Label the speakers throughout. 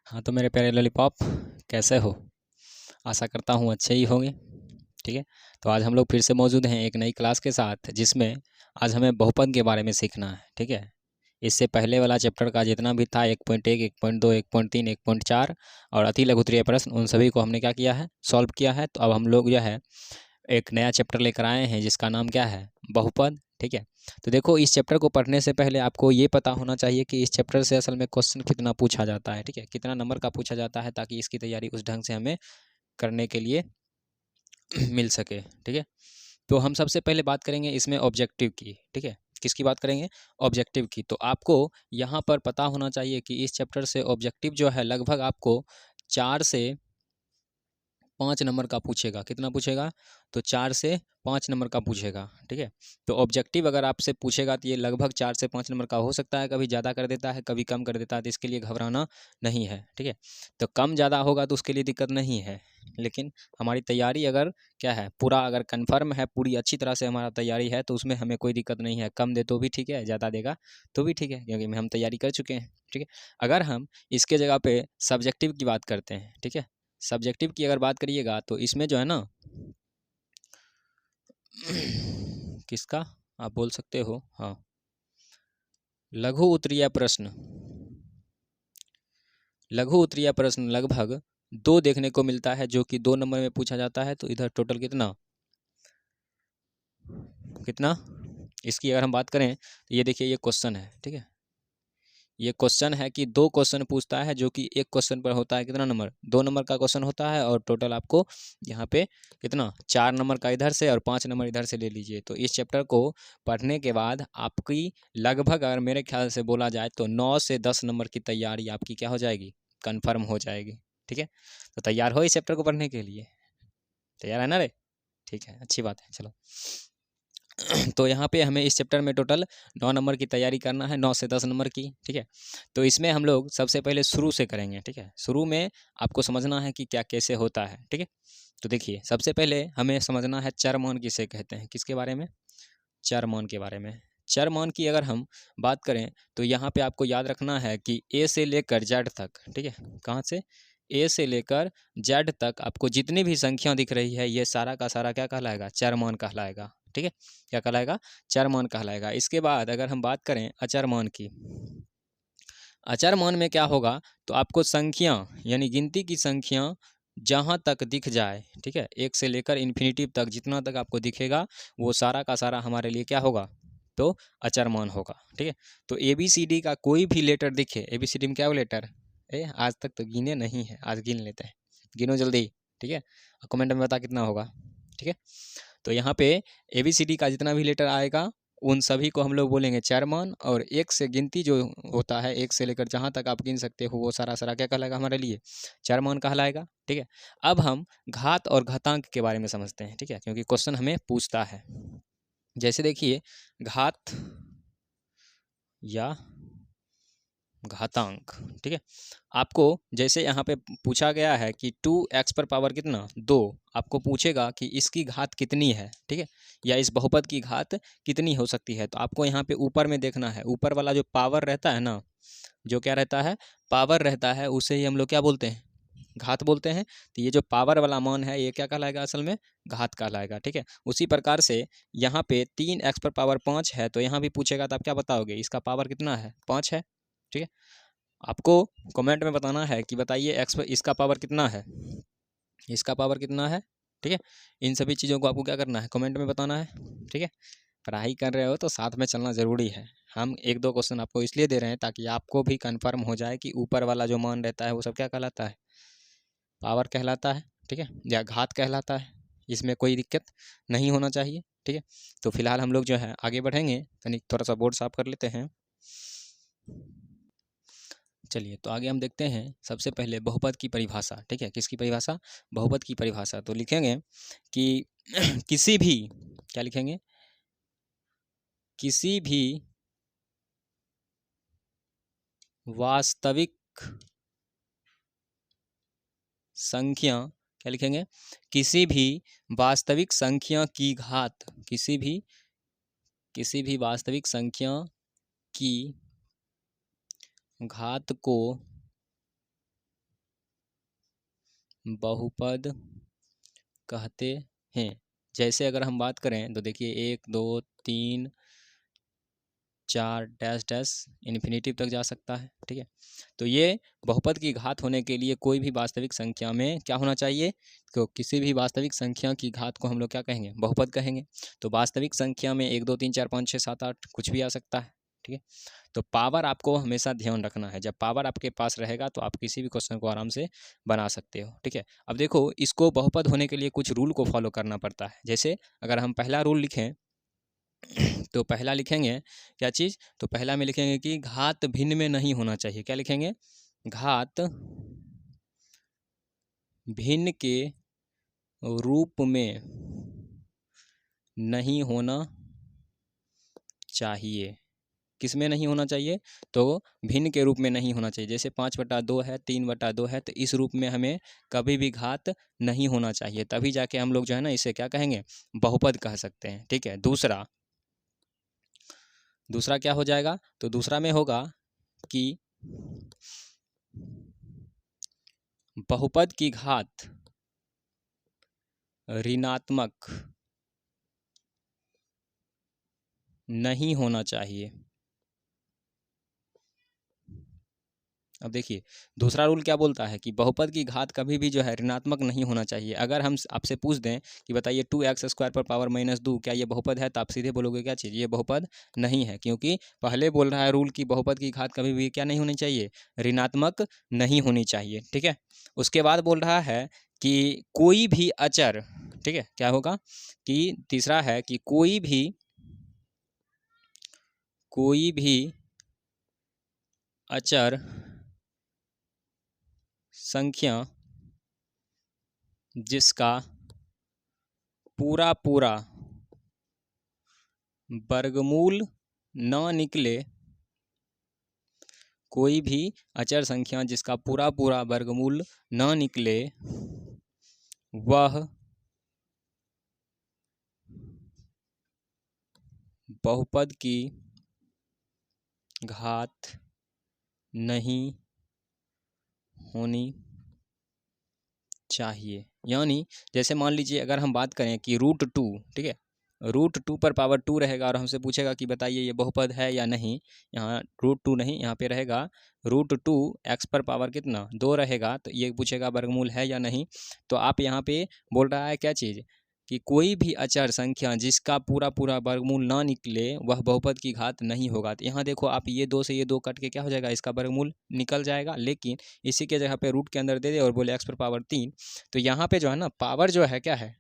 Speaker 1: हाँ तो मेरे प्यारे लॉलीपॉप, कैसे हो? आशा करता हूँ अच्छे ही होंगे। ठीक है। तो आज हम लोग फिर से मौजूद हैं एक नई क्लास के साथ, जिसमें आज हमें बहुपद के बारे में सीखना है। ठीक है। इससे पहले वाला चैप्टर का जितना भी था 1.1, 1.2, 1.3, 1.4 और अति लघुत्तरीय प्रश्न, उन सभी को हमने क्या किया है, सॉल्व किया है। तो अब हम लोग जो है एक नया चैप्टर लेकर आए हैं जिसका नाम क्या है, बहुपद। ठीक है। तो देखो, इस चैप्टर को पढ़ने से पहले आपको ये पता होना चाहिए कि इस चैप्टर से असल में क्वेश्चन कितना पूछा जाता है। ठीक है, कितना नंबर का पूछा जाता है, ताकि इसकी तैयारी उस ढंग से हमें करने के लिए मिल सके। ठीक है। तो हम सबसे पहले बात करेंगे इसमें ऑब्जेक्टिव की। ठीक है, किसकी बात करेंगे, ऑब्जेक्टिव की। तो आपको यहाँ पर पता होना चाहिए कि इस चैप्टर से ऑब्जेक्टिव जो है लगभग आपको 4 से 5 नंबर का पूछेगा। कितना पूछेगा? तो 4 से 5 नंबर का पूछेगा। ठीक है। तो ऑब्जेक्टिव अगर आपसे पूछेगा तो ये लगभग 4 से 5 नंबर का हो सकता है, कभी ज़्यादा कर देता है, कभी कम कर देता है, तो इसके लिए घबराना नहीं है। ठीक है। तो कम ज़्यादा होगा तो उसके लिए दिक्कत नहीं है, लेकिन हमारी तैयारी अगर क्या है, पूरा अगर कन्फर्म है, पूरी अच्छी तरह से हमारा तैयारी है, तो उसमें हमें कोई दिक्कत नहीं है। कम दे तो भी ठीक है, ज़्यादा देगा तो भी ठीक है, क्योंकि हम तैयारी कर चुके हैं। ठीक है। अगर हम इसके जगह पे सब्जेक्टिव की बात करते हैं, ठीक है, सब्जेक्टिव की अगर बात करिएगा तो इसमें जो है ना किसका आप बोल सकते हो, हाँ, लघु उत्तरीय प्रश्न। लघु उत्तरीय प्रश्न लगभग 2 देखने को मिलता है, जो कि 2 नंबर में पूछा जाता है। तो इधर टोटल कितना कितना इसकी अगर हम बात करें तो ये देखिए, ये क्वेश्चन है। ठीक है, ये क्वेश्चन है कि 2 क्वेश्चन पूछता है, जो कि एक क्वेश्चन पर होता है कितना नंबर, 2 नंबर का क्वेश्चन होता है। और टोटल आपको यहाँ पे कितना, 4 नंबर का इधर से और 5 नंबर इधर से ले लीजिए। तो इस चैप्टर को पढ़ने के बाद आपकी लगभग, अगर मेरे ख्याल से बोला जाए तो 9 से 10 नंबर की तैयारी आपकी क्या हो जाएगी, कन्फर्म हो जाएगी। ठीक है। तो तैयार हो इस चैप्टर को पढ़ने के लिए? तैयार है ना रे? ठीक है, अच्छी बात है। चलो तो यहाँ पे हमें इस चैप्टर में टोटल 9 नंबर की तैयारी करना है, 9 से 10 नंबर की। ठीक है। तो इसमें हम लोग सबसे पहले शुरू से करेंगे। ठीक है, शुरू में आपको समझना है कि क्या कैसे होता है। ठीक है। तो देखिए, सबसे पहले हमें समझना है चरमान किसे कहते हैं। किसके बारे में? चरमान के बारे में। चरमान की अगर हम बात करें तो यहाँ पे आपको याद रखना है कि ए से लेकर जेड तक, ठीक है, कहाँ से, ए से लेकर जेड तक आपको जितनी भी संख्या दिख रही है, ये सारा का सारा क्या कहलाएगा, चरमान कहलाएगा। ठीक है, क्या कहलाएगा, चरमान कहलाएगा। इसके बाद अगर हम बात करें अचरमान की, अचरमान में क्या होगा, तो आपको संख्या यानी गिनती की संख्या जहाँ तक दिख जाए, ठीक है, 1 से लेकर इन्फिनिटिव तक जितना तक आपको दिखेगा, वो सारा का सारा हमारे लिए क्या होगा, तो अचरमान होगा। ठीक है। तो ए बी सी डी का कोई भी लेटर दिखे, ए बी सी डी में क्या हो लेटर, आज तक तो गिने नहीं है, आज गिन लेते हैं, गिनो जल्दी। ठीक है, कमेंट में बता कितना होगा। ठीक है। तो यहाँ पे ए बी सी डी का जितना भी लेटर आएगा, उन सभी को हम लोग बोलेंगे चरमान। और एक से गिनती जो होता है, एक से लेकर जहाँ तक आप गिन सकते हो, वो सारा सारा क्या कहलाएगा हमारे लिए, चरमान कहलाएगा। ठीक है। अब हम घात और घातांक के बारे में समझते हैं। ठीक है, क्योंकि क्वेश्चन हमें पूछता है। जैसे देखिए, घात या घातांक। ठीक है, आपको जैसे यहाँ पे पूछा गया है कि 2x पर पावर कितना, 2, आपको पूछेगा कि इसकी घात कितनी है। ठीक है, या इस बहुपद की घात कितनी हो सकती है। तो आपको यहाँ पे ऊपर में देखना है, ऊपर वाला जो पावर रहता है ना, जो क्या रहता है, पावर रहता है, उसे ही हम लोग क्या बोलते हैं, घात बोलते हैं। तो ये जो पावर वाला मान है, ये क्या कहलाएगा, असल में घात कहलाएगा। ठीक है। उसी प्रकार से यहाँ पे 3x पर पावर 5 है, तो यहाँ भी पूछेगा तो आप क्या बताओगे, इसका पावर कितना है, 5 है। ठीक है, आपको कमेंट में बताना है कि बताइए एक्स पर इसका पावर कितना है, इसका पावर कितना है। ठीक है, इन सभी चीज़ों को आपको क्या करना है, कमेंट में बताना है। ठीक है, पढ़ाई कर रहे हो तो साथ में चलना ज़रूरी है। हम 1-2 क्वेश्चन आपको इसलिए दे रहे हैं ताकि आपको भी कंफर्म हो जाए कि ऊपर वाला जो मान रहता है वो सब क्या कहलाता है, पावर कहलाता है। ठीक है, या घात कहलाता है। इसमें कोई दिक्कत नहीं होना चाहिए। ठीक है। तो फिलहाल हम लोग जो है आगे बढ़ेंगे, तनिक थोड़ा सा बोर्ड साफ कर लेते हैं। चलिए, तो आगे हम देखते हैं सबसे पहले बहुपद की परिभाषा। ठीक है, किसकी परिभाषा, बहुपद की परिभाषा। तो लिखेंगे कि किसी भी, क्या लिखेंगे, किसी भी वास्तविक संख्या, क्या लिखेंगे, किसी भी वास्तविक संख्या की घात, किसी भी वास्तविक संख्या की घात को बहुपद कहते हैं। जैसे अगर हम बात करें तो देखिए 1 2 3 4 डैश डैश इन्फिनिटिव तक जा सकता है, ठीक है। तो ये बहुपद की घात होने के लिए कोई भी वास्तविक संख्या में क्या होना चाहिए, तो किसी भी वास्तविक संख्या की घात को हम लोग क्या कहेंगे, बहुपद कहेंगे। तो वास्तविक संख्या में 1 2 3 4 5 6 7 8 कुछ भी आ सकता है, ठीक है। तो पावर आपको हमेशा ध्यान रखना है, जब पावर आपके पास रहेगा तो आप किसी भी क्वेश्चन को आराम से बना सकते हो, ठीक है। अब देखो, इसको बहुपद होने के लिए कुछ रूल को फॉलो करना पड़ता है। जैसे अगर हम पहला रूल लिखें तो पहला लिखेंगे क्या चीज़, तो पहला में लिखेंगे कि घात भिन्न में नहीं होना चाहिए। क्या लिखेंगे, घात भिन्न के रूप में नहीं होना चाहिए। किस में नहीं होना चाहिए, तो भिन्न के रूप में नहीं होना चाहिए। जैसे 5/2 है, 3/2 है, तो इस रूप में हमें कभी भी घात नहीं होना चाहिए, तभी जाके हम लोग जो है ना इसे क्या कहेंगे, बहुपद कह सकते हैं, ठीक है। दूसरा क्या हो जाएगा, तो दूसरा में होगा कि बहुपद की घात ऋणात्मक नहीं होना चाहिए। अब देखिए, दूसरा रूल क्या बोलता है कि बहुपद की घात कभी भी जो है ऋणात्मक नहीं होना चाहिए। अगर हम आपसे पूछ दें कि बताइए 2x² पर पावर -2 क्या ये बहुपद है, तो आप सीधे बोलोगे क्या चीज़, ये बहुपद नहीं है, क्योंकि पहले बोल रहा है रूल की बहुपद की घात कभी भी क्या नहीं होनी चाहिए, ऋणात्मक नहीं होनी चाहिए, ठीक है। उसके बाद बोल रहा है कि कोई भी अचर, ठीक है, क्या होगा कि तीसरा है कि कोई भी अचर संख्या जिसका पूरा पूरा वर्गमूल न निकले, कोई भी अचर संख्या जिसका पूरा पूरा वर्गमूल न निकले वह बहुपद की घात नहीं होनी चाहिए। यानी जैसे मान लीजिए अगर हम बात करें कि √2, ठीक है, √2 पर पावर 2 रहेगा और हमसे पूछेगा कि बताइए ये बहुपद है या नहीं। यहाँ √2 नहीं, यहाँ पे रहेगा √2 x पर पावर कितना 2 रहेगा, तो ये पूछेगा वर्गमूल है या नहीं। तो आप यहाँ पे बोल रहा है क्या चीज़ कि कोई भी अचर संख्या जिसका पूरा पूरा वर्गमूल ना निकले वह बहुपद की घात नहीं होगा। तो यहाँ देखो आप, ये 2 से ये 2 कट के क्या हो जाएगा, इसका वर्गमूल निकल जाएगा। लेकिन इसी के जगह पे रूट के अंदर दे दे और बोले x पर पावर 3, तो यहाँ पे जो है ना पावर जो है क्या है,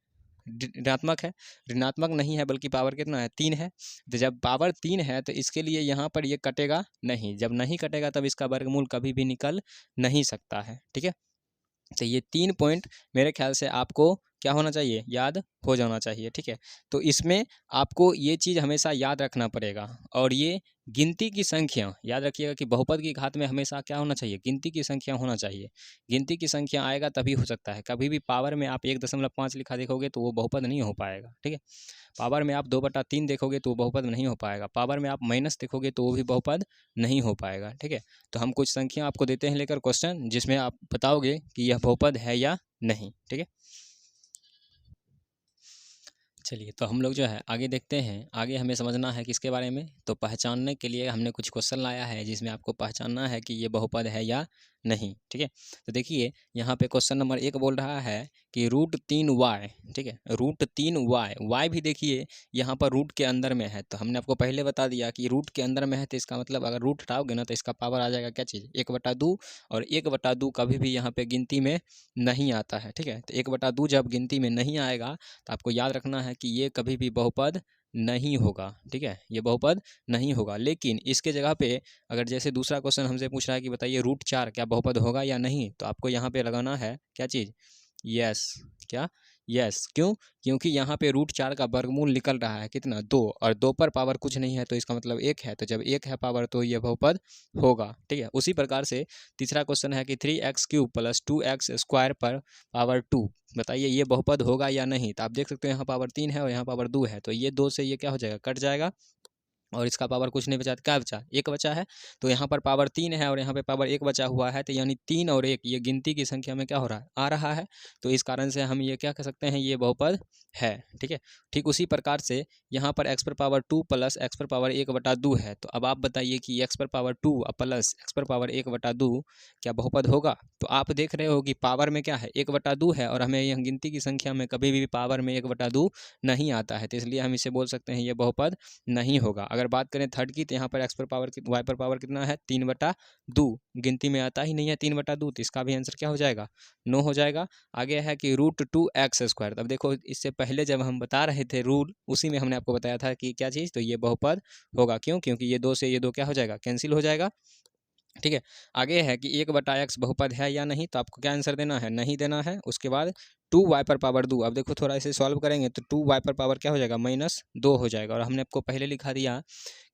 Speaker 1: ऋणात्मक है, ऋणात्मक नहीं है, बल्कि पावर कितना है 3 है। तो जब पावर 3 है तो इसके लिए यहाँ पर ये कटेगा नहीं, जब नहीं कटेगा तब इसका वर्गमूल कभी भी निकल नहीं सकता है, ठीक है। तो ये 3 पॉइंट मेरे ख्याल से आपको क्या होना चाहिए, याद हो जाना चाहिए, ठीक है। तो इसमें आपको ये चीज़ हमेशा याद रखना पड़ेगा। और ये गिनती की संख्या याद रखिएगा कि बहुपद की घात में हमेशा क्या होना चाहिए, गिनती की संख्या होना चाहिए। गिनती की संख्या आएगा तभी हो सकता है। कभी भी पावर में आप 1.5 लिखा देखोगे तो वो बहुपद नहीं हो पाएगा, ठीक है। पावर में आप 2/3 देखोगे तो वो बहुपद नहीं हो पाएगा। पावर में आप माइनस देखोगे तो वो भी बहुपद नहीं हो पाएगा, ठीक है। तो हम कुछ संख्या आपको देते हैं लेकर क्वेश्चन, जिसमें आप बताओगे कि यह बहुपद है या नहीं, ठीक है। चलिए, तो हम लोग जो है आगे देखते हैं। आगे हमें समझना है किसके बारे में, तो पहचानने के लिए हमने कुछ क्वेश्चन लाया है जिसमें आपको पहचानना है कि ये बहुपद है या नहीं, ठीक है। तो देखिए यहाँ पे क्वेश्चन नंबर 1 बोल रहा है कि √3y, ठीक है, √3y, y भी देखिए यहाँ पर रूट के अंदर में है। तो हमने आपको पहले बता दिया कि रूट के अंदर में है, तो इसका मतलब अगर रूट हटाओगे ना तो इसका पावर आ जाएगा क्या चीज़, 1/2। और 1/2 कभी भी यहाँ पे गिनती में नहीं आता है, ठीक है। तो 1/2 जब गिनती में नहीं आएगा तो आपको याद रखना है कि ये कभी भी बहुपद नहीं होगा, ठीक है, ये बहुपद नहीं होगा। लेकिन इसके जगह पे अगर जैसे दूसरा क्वेश्चन हमसे पूछ रहा है कि बताइए √4 क्या बहुपद होगा या नहीं, तो आपको यहाँ पे लगाना है क्या चीज़, यस। क्या, यस। क्यों, क्योंकि यहाँ पे √4 का वर्गमूल निकल रहा है कितना 2, और 2 पर पावर कुछ नहीं है तो इसका मतलब 1 है। तो जब 1 है पावर तो ये बहुपद होगा, ठीक है। उसी प्रकार से तीसरा क्वेश्चन है कि 3x³ + 2x² पर पावर 2, बताइए ये बहुपद होगा या नहीं। तो आप देख सकते हो यहाँ पावर 3 है और यहाँ पावर 2 है, तो ये 2 से ये क्या हो जाएगा, कट जाएगा। और इसका पावर कुछ नहीं बचा, तो क्या बचा, एक बचा है। तो यहाँ पर पावर 3 है और यहाँ पे पावर 1 बचा हुआ है, तो यानी 3 और 1 ये गिनती की संख्या में क्या हो रहा है, आ रहा है। तो इस कारण से हम ये क्या कह सकते हैं, ये बहुपद है। ठीक है, ठीक उसी प्रकार से यहाँ पर x पर पावर 2 प्लस x पर पावर 1/2 है। तो अब आप बताइए कि x पर पावर 2 प्लस x पर पावर 1/2 क्या बहुपद होगा। तो आप देख रहे हो कि पावर में क्या है, 1/2 है, और हमें यह गिनती की संख्या में कभी भी पावर में 1/2 नहीं आता है, तो इसलिए हम इसे बोल सकते हैं ये बहुपद नहीं होगा। अगर बात करें थर्ड की, तो यहाँ पर x पर पावर y पर पावर कितना है, 3/2, गिनती में आता ही नहीं है 3/2, तो इसका भी आंसर क्या हो जाएगा, नो हो जाएगा। आगे है कि √2x²। अब देखो इससे पहले जब हम बता रहे थे रूल, उसी में हमने आपको बताया था कि क्या चीज़, तो ये बहुपद होगा। क्यों, क्योंकि ये 2 से ये 2 क्या हो जाएगा, कैंसिल हो जाएगा। ठीक है, आगे है कि 1/x बहुपद है या नहीं, तो आपको क्या आंसर देना है, नहीं देना है। उसके बाद 2y पर पावर 2, अब देखो थोड़ा इसे सॉल्व करेंगे तो 2y पर पावर क्या हो जाएगा, -2 हो जाएगा। और हमने आपको पहले लिखा दिया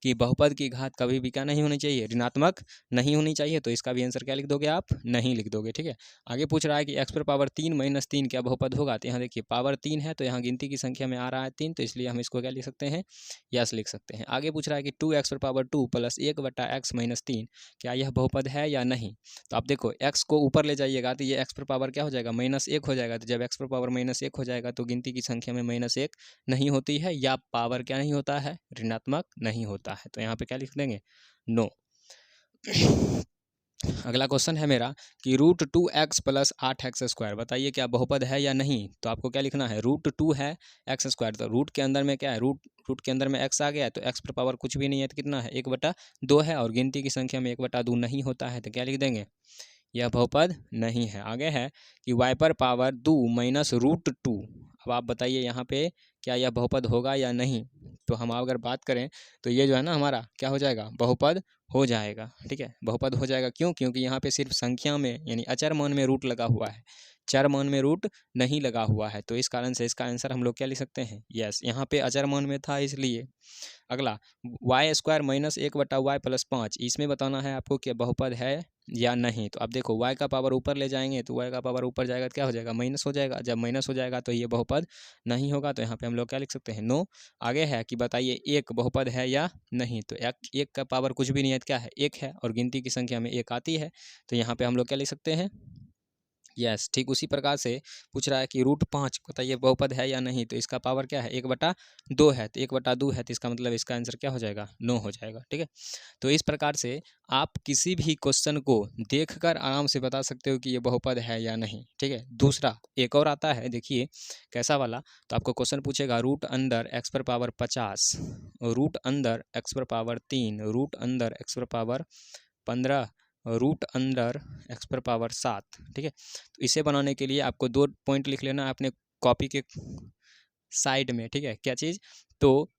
Speaker 1: कि बहुपद की घात कभी भी क्या नहीं होनी चाहिए, ऋणात्मक नहीं होनी चाहिए। तो इसका भी आंसर क्या लिख दोगे आप, नहीं लिख दोगे। ठीक है, आगे पूछ रहा है कि x पर पावर 3 - 3 क्या बहुपद होगा। तो यहाँ देखिए पावर 3 है, तो यहाँ गिनती की संख्या में आ रहा है 3, तो इसलिए हम इसको क्या लिख सकते हैं, यस लिख सकते हैं। आगे पूछ रहा है कि 2x पर पावर 2 प्लस 1/x - 3 क्या यह बहुपद है या नहीं। तो आप देखो x को ऊपर ले जाइएगा तो ये x पर पावर क्या हो जाएगा, -1 हो जाएगा। तो जब x पर पावर -1 हो जाएगा तो गिनती की संख्या में -1 नहीं होती है, या पावर क्या नहीं होता है, ऋणात्मक नहीं होता है। तो यहाँ पे क्या लिख देंगे, नो। अगला क्वेश्चन है मेरा कि √2x प्लस 8x², बताइए क्या बहुपद है या नहीं। तो आपको क्या लिखना है, √2 है x², तो रूट के अंदर में क्या है, रूट के अंदर में x आ गया, तो x पर पावर कुछ भी नहीं है, तो कितना है, 1/2 है, और गिनती की संख्या में 1/2 नहीं होता है, तो क्या लिख देंगे, यह बहुपद नहीं है। आगे है कि y पर पावर 2 - √2, अब आप बताइए यहाँ पे क्या यह बहुपद होगा या नहीं। तो हम अगर बात करें तो ये जो है ना हमारा क्या हो जाएगा, बहुपद हो जाएगा। ठीक है, बहुपद हो जाएगा। क्यों, क्योंकि यहाँ पे सिर्फ संख्या में यानी अचर मान में रूट लगा हुआ है, चर मान में रूट नहीं लगा हुआ है। तो इस कारण से इसका आंसर हम लोग क्या लिख सकते हैं, यस, यहाँ पे अचर मान में था इसलिए। अगला y² - 1/y + 5, इसमें बताना है आपको कि बहुपद है या नहीं। तो अब देखो y का पावर ऊपर ले जाएंगे तो y का पावर ऊपर जाएगा तो क्या हो जाएगा, माइनस हो जाएगा। जब माइनस हो जाएगा तो ये बहुपद नहीं होगा, तो यहाँ पे हम लोग क्या लिख सकते हैं, नो। आगे है कि बताइए 1 बहुपद है या नहीं। तो 1 का पावर कुछ भी नहीं है, तो क्या है, 1 है, और गिनती की संख्या में 1 आती है, तो यहाँ पे हम लोग क्या लिख सकते हैं, यस। ठीक उसी प्रकार से पूछ रहा है कि √5 बताइए बहुपद है या नहीं। तो इसका पावर क्या है, 1/2 है, तो 1/2 है, तो इसका मतलब इसका आंसर क्या हो जाएगा, नो हो जाएगा। ठीक है, तो इस प्रकार से आप किसी भी क्वेश्चन को देखकर आराम से बता सकते हो कि ये बहुपद है या नहीं। ठीक है, दूसरा एक और आता है, देखिए कैसा वाला। तो आपको क्वेश्चन पूछेगा √x पर पावर 50, √x पर पावर 3, √x पर पावर 15, √x पर पावर 7। ठीक है, तो इसे बनाने के लिए आपको 2 पॉइंट लिख लेना है अपने कॉपी के साइड में। ठीक है, क्या चीज़, तो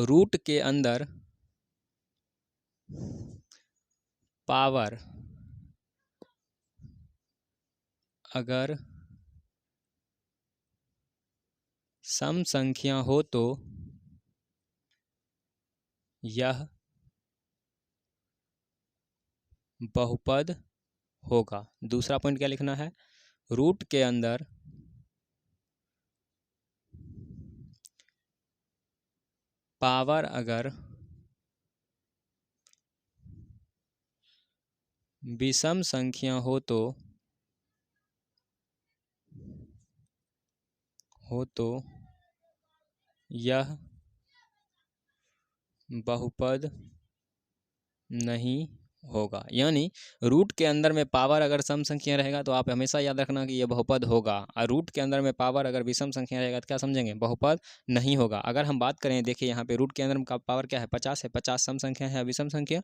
Speaker 1: रूट के अंदर पावर अगर सम संख्या हो तो यह बहुपद होगा। दूसरा पॉइंट क्या लिखना है, रूट के अंदर पावर अगर विषम संख्या हो तो यह बहुपद नहीं होगा। यानी रूट के अंदर में पावर अगर सम संख्या रहेगा तो आप हमेशा याद रखना कि यह बहुपद होगा, और रूट के अंदर में पावर अगर विषम संख्या रहेगा तो क्या समझेंगे, बहुपद नहीं होगा। अगर हम बात करें, देखिए यहाँ पे रूट के अंदर का पावर क्या है, 50 है, 50 सम संख्या है, विषम संख्या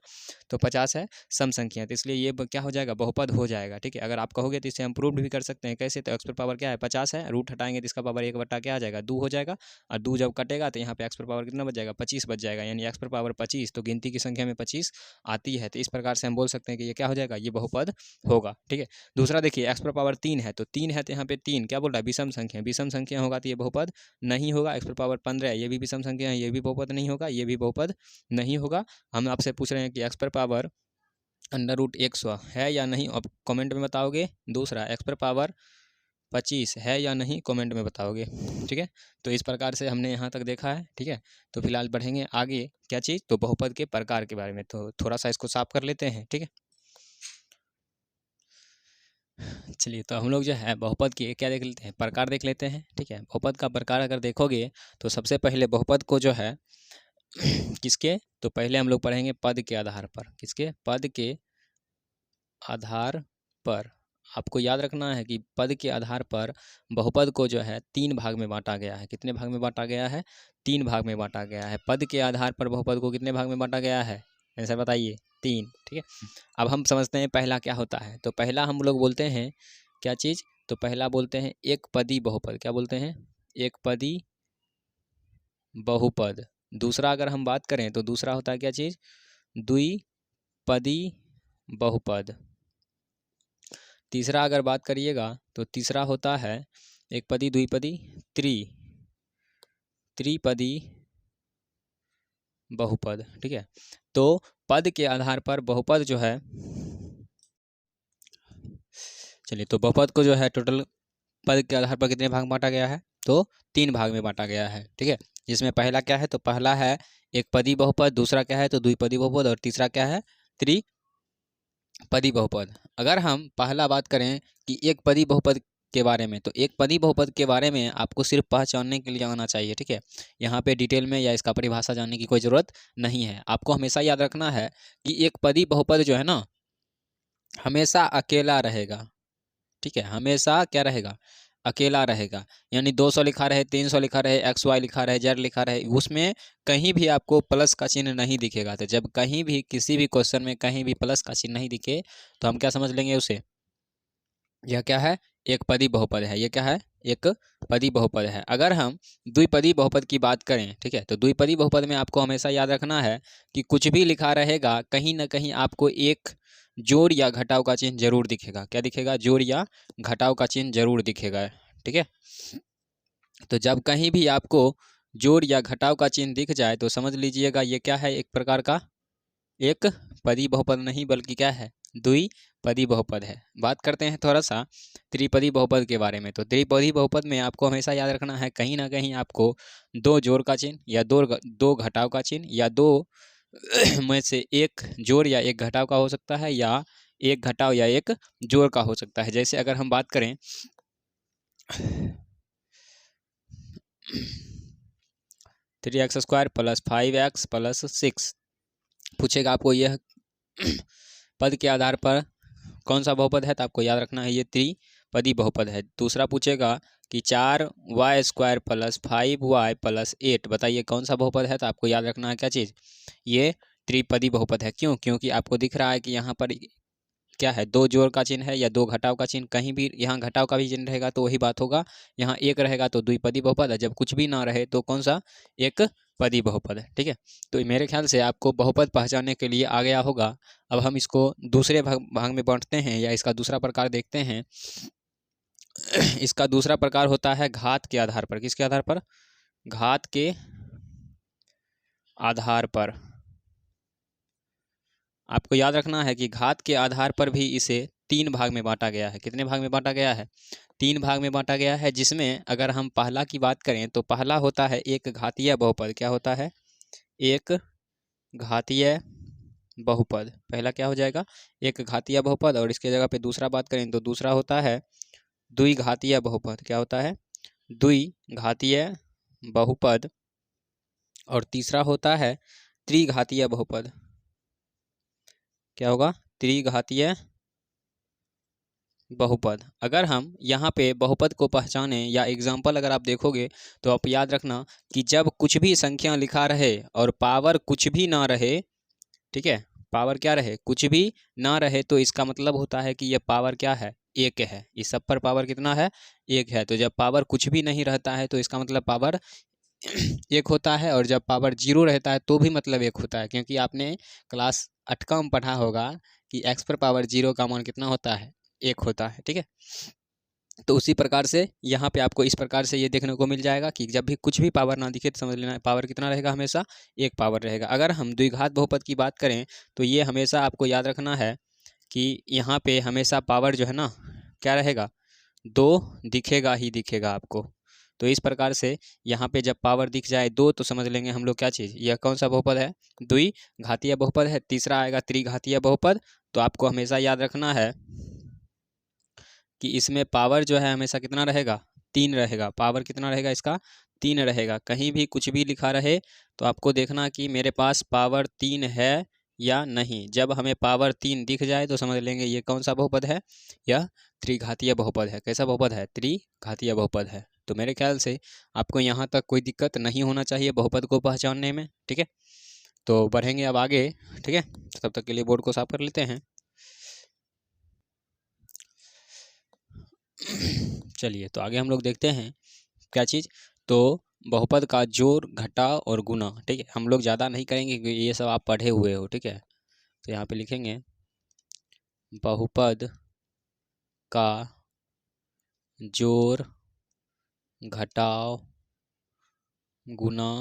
Speaker 1: तो 50 है सम संख्या, तो इसलिए ये क्या हो जाएगा, बहुपद हो जाएगा। ठीक है, अगर आप कहोगे तो इसे हम प्रूव भी कर सकते हैं। कैसे, तो एक्स पर पावर क्या है, 50 है, रूट हटाएंगे तो इसका पावर 1 क्या आ जाएगा, 2 हो जाएगा, और 2 जब कटेगा तो यहाँ पे एक्स पर पावर कितना बच जाएगा, 25 बच जाएगा। यानी एक्स पर पावर 25, तो गिनती की संख्या में 25 आती है, तो इस प्रकार से हम बोल सकते हैं कि ये क्या हो जाएगा, ये बहुपद होगा। ठीक है, दूसरा देखिए एक्स पर पावर 3 है, तो 3 है, तो यहाँ पे 3 क्या बोल रहा है, विषम संख्या, विषम संख्या होगा तो ये बहुपद नहीं होगा। एक्स पर पावर 15 है, ये भी विषम संख्या है, ये भी बहुपद नहीं होगा, ये भी बहुपद नहीं होगा। हम आपसे पूछ रहे हैं कि एक्स पर पावर √100 है या नहीं, आप कमेंट में बताओगे। दूसरा एक्स पर पावर 25 है या नहीं कमेंट में बताओगे, ठीक है। तो इस प्रकार से हमने यहाँ तक देखा है, ठीक है। तो फिलहाल बढ़ेंगे आगे, क्या चीज़, तो बहुपद के प्रकार के बारे में। तो थोड़ा सा इसको साफ कर लेते हैं, ठीक है। चलिए, तो हम लोग जो है बहुपद के क्या देख लेते हैं, प्रकार देख लेते हैं, ठीक है। बहुपद का प्रकार अगर देखोगे तो सबसे पहले बहुपद को जो है किसके, तो पहले हम लोग पढ़ेंगे पद के आधार पर। किसके, पद के आधार पर। आपको याद रखना है कि पद के आधार पर बहुपद को जो है 3 भाग में बांटा गया है। कितने भाग में बांटा गया है, 3 भाग में बांटा गया है। पद के आधार पर बहुपद को कितने भाग में बांटा गया है, आंसर बताइए, 3, ठीक है। अब हम समझते हैं पहला क्या होता है। तो पहला हम लोग बोलते हैं क्या चीज़, तो पहला बोलते हैं एक पदी बहुपद। क्या बोलते हैं, एक पदी बहुपद। दूसरा अगर हम बात करें तो दूसरा होता है क्या चीज़, द्विपदी बहुपद। तीसरा अगर बात करिएगा तो तीसरा होता है एक पदी, द्विपदी, त्रिपदी बहुपद, ठीक है। तो पद के आधार पर बहुपद जो है, चलिए, तो बहुपद को जो है टोटल पद के आधार पर कितने भाग में बांटा गया है, तो 3 भाग में बांटा गया है, ठीक है। जिसमें पहला क्या है, तो पहला है एक पदी बहुपद, दूसरा क्या है तो द्विपदी बहुपद, और तीसरा क्या है त्रिपदी बहुपद। अगर हम पहला बात करें कि एक पदी बहुपद के बारे में, तो एक पदी बहुपद के बारे में आपको सिर्फ पहचानने के लिए आना चाहिए, ठीक है। यहाँ पे डिटेल में या इसका परिभाषा जानने की कोई ज़रूरत नहीं है। आपको हमेशा याद रखना है कि एक पदी बहुपद जो है ना, हमेशा अकेला रहेगा, ठीक है। हमेशा क्या रहेगा, अकेला रहेगा। यानी 200 लिखा रहे, 300 लिखा रहे, XY लिखा रहे, Z लिखा रहे, उसमें कहीं भी आपको प्लस का चिन्ह नहीं दिखेगा। तो जब कहीं भी किसी भी क्वेश्चन में कहीं भी प्लस का चिन्ह नहीं दिखे तो हम क्या समझ लेंगे उसे, यह क्या है, एक पदी बहुपद है। ये क्या है, एक पदी बहुपद है। अगर हम द्विपदी बहुपद की बात करें, ठीक है, तो द्विपदी बहुपद में आपको हमेशा याद रखना है कि कुछ भी लिखा रहेगा कहीं ना कहीं आपको एक जोड़ या घटाव का चिन्ह जरूर दिखेगा। क्या दिखेगा, जोड़ या घटाव का चिन्ह जरूर दिखेगा, ठीक है। तो जब कहीं भी आपको जोड़ या घटाव का चिन्ह दिख जाए तो समझ लीजिएगा ये क्या है, एक प्रकार का एक पदी बहुपद नहीं बल्कि क्या है, द्विपदी बहुपद है। बात करते हैं थोड़ा सा त्रिपदी बहुपद के बारे में। तो त्रिपदी बहुपद में आपको हमेशा याद रखना है कहीं ना कहीं आपको 2 जोड़ का चिन्ह या दो घटाव का चिन्ह या 2 में से एक जोड़ या एक घटाव का हो सकता है, या एक घटाव या एक जोड़ का हो सकता है। जैसे अगर हम बात करें 3x² + 5x + 6 पूछेगा आपको यह पद के आधार पर कौन सा बहुपद है, तो आपको याद रखना है ये त्रिपदी बहुपद है। दूसरा पूछेगा कि 4y² + 5y + 8, बताइए कौन सा बहुपद है, तो आपको याद रखना है क्या चीज़, ये त्रिपदी बहुपद है। क्यों, क्योंकि आपको दिख रहा है कि यहाँ पर क्या है, 2 जोड़ का चिन्ह है या 2 घटाव का चिन्ह। कहीं भी यहाँ घटाव का भी चिन्ह रहेगा तो वही बात होगा, यहाँ एक रहेगा तो द्विपदी बहुपद है। जब कुछ भी ना रहे तो कौन सा, एक पदी बहुपद है, ठीक है। तो मेरे ख्याल से आपको बहुपद पहचानने के लिए आ गया होगा। अब हम इसको दूसरे भाग में बांटते हैं या इसका दूसरा प्रकार देखते हैं। इसका दूसरा प्रकार होता है घात के आधार पर। किसके आधार पर, घात के आधार पर। आपको याद रखना है कि घात के आधार पर भी इसे 3 भाग में बांटा गया है। कितने भाग में बांटा गया है, 3 भाग में बांटा गया है। जिसमें अगर हम पहला की बात करें तो पहला होता है एक घातीय बहुपद। क्या होता है, एक घातीय बहुपद। पहला क्या हो जाएगा, एक घातीय बहुपद। और इसके जगह पे दूसरा बात करें तो दूसरा होता है द्विघातीय बहुपद। क्या होता है, द्विघातीय बहुपद। और तीसरा होता है त्रिघातीय बहुपद। क्या होगा, त्रिघातीय बहुपद। अगर हम यहाँ पे बहुपद को पहचाने या एग्जाम्पल अगर आप देखोगे तो आप याद रखना कि जब कुछ भी संख्या लिखा रहे और पावर कुछ भी ना रहे, ठीक है, पावर क्या रहे, कुछ भी ना रहे, तो इसका मतलब होता है कि ये पावर क्या है, एक है। इस सब पर पावर कितना है, एक है। तो जब पावर कुछ भी नहीं रहता है तो इसका मतलब पावर एक होता है, और जब पावर 0 रहता है तो भी मतलब एक होता है। क्योंकि आपने क्लास 8 में पढ़ा होगा कि x पर पावर 0 का मान कितना होता है, 1 होता है, ठीक है। तो उसी प्रकार से यहाँ पे आपको इस प्रकार से ये देखने को मिल जाएगा कि जब भी कुछ भी पावर ना दिखे तो समझ लेना पावर कितना रहेगा, हमेशा एक पावर रहेगा। अगर हम द्विघात बहुपद की बात करें तो ये हमेशा आपको याद रखना है कि यहाँ पे हमेशा पावर जो है ना क्या रहेगा, 2 दिखेगा ही दिखेगा आपको। तो इस प्रकार से यहाँ पे जब पावर दिख जाए 2 तो समझ लेंगे हम लोग क्या चीज़, यह कौन सा बहुपद है, द्विघातीय बहुपद है। तीसरा आएगा त्रिघातीय बहुपद। तो आपको हमेशा याद रखना है कि इसमें पावर जो है हमेशा कितना रहेगा, 3 रहेगा। पावर कितना रहेगा इसका, 3 रहेगा। कहीं भी कुछ भी लिखा रहे तो आपको देखना कि मेरे पास पावर 3 है या नहीं। जब हमें पावर 3 दिख जाए तो समझ लेंगे ये कौन सा बहुपद है, यह त्रिघातीय बहुपद है। कैसा बहुपद है, त्रिघातीय बहुपद है। तो मेरे ख्याल से आपको यहाँ तक कोई दिक्कत नहीं होना चाहिए बहुपद को पहचानने में, ठीक है। तो बढ़ेंगे अब आगे, ठीक है। तो तब तक के लिए बोर्ड को साफ कर लेते हैं। चलिए तो आगे हम लोग देखते हैं क्या चीज़, तो बहुपद का जोड़ घटाव और गुना, ठीक है। हम लोग ज़्यादा नहीं करेंगे क्योंकि ये सब आप पढ़े हुए हो, ठीक है। तो यहाँ पे लिखेंगे बहुपद का जोड़ घटाव गुना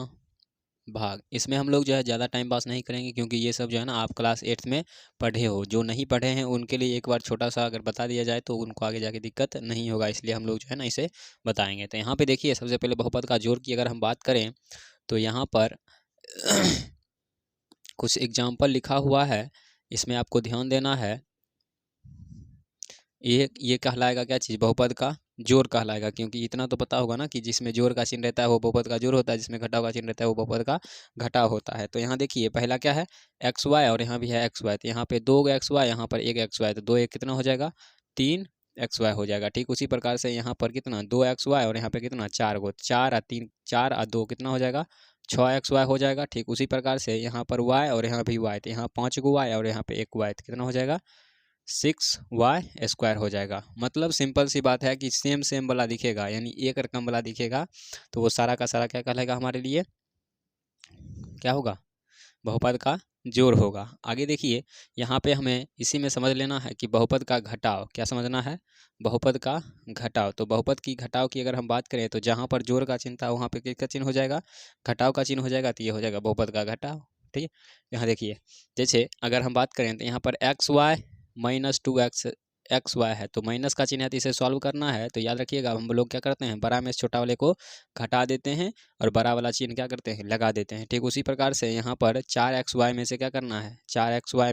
Speaker 1: भाग। इसमें हम लोग जो है ज़्यादा टाइम पास नहीं करेंगे क्योंकि ये सब जो है ना आप क्लास 8th में पढ़े हो। जो नहीं पढ़े हैं उनके लिए एक बार छोटा सा अगर बता दिया जाए तो उनको आगे जाके दिक्कत नहीं होगा, इसलिए हम लोग जो है ना इसे बताएंगे। तो यहाँ पे देखिए सबसे पहले बहुपद का जोड़ की अगर हम बात करें तो यहाँ पर कुछ एग्जाम्पल लिखा हुआ है, इसमें आपको ध्यान देना है। ये कहलाएगा क्या चीज़, बहुपद का जोड़ कहलाएगा, क्योंकि इतना तो पता होगा ना कि जिसमें जोड़ का चिन्ह रहता है वो बहुपद का जोड़ होता है, जिसमें घटाव का चिन्ह रहता है वो बहुपद का घटाव होता है। तो यहाँ देखिए पहला क्या है, एक्स वाई, और यहाँ भी है एक्स वाई। तो यहाँ पे 2 एक्स वाई, यहाँ पर 1 एक्स वाई, तो 2 एक कितना हो जाएगा, 3 एक्स वाई हो जाएगा। ठीक उसी प्रकार से यहाँ पर कितना 2 एक्स वाई, और यहाँ पे कितना 4 गो, 4 और 3, 4 और 2 कितना हो जाएगा, 6 एक्स वाई हो जाएगा। ठीक उसी प्रकार से यहाँ पर वाई और यहाँ भी वाई, तो यहाँ 5 गो वाई और यहाँ पे 1 वाई, तो कितना हो जाएगा 6y² हो जाएगा। मतलब सिंपल सी बात है कि सेम सेम वाला दिखेगा, यानी एक रकम वाला दिखेगा तो वो सारा का सारा क्या कहलाएगा हमारे लिए, क्या होगा, बहुपद का जोड़ होगा। आगे देखिए यहाँ पे हमें इसी में समझ लेना है कि बहुपद का घटाव, क्या समझना है, बहुपद का घटाव। तो बहुपद की घटाव की अगर हम बात करें तो जहाँ पर जोड़ का चिन्ह था वहाँ पे किसका चिन्ह हो जाएगा, घटाव का चिन्ह हो जाएगा। तो ये हो जाएगा बहुपद का घटाव, ठीक है। यहाँ देखिए जैसे अगर हम बात करें तो यहाँ पर X Y minus 2x X Y है, तो माइनस का चिन्ह है तो इसे सॉल्व करना है। तो याद रखिएगा हम लोग क्या करते हैं, बड़ा में छोटा वाले को घटा देते हैं और बड़ा वाला चिन्ह क्या करते हैं, लगा देते हैं। ठीक उसी प्रकार से यहाँ पर 4xy में से क्या करना है, 4xy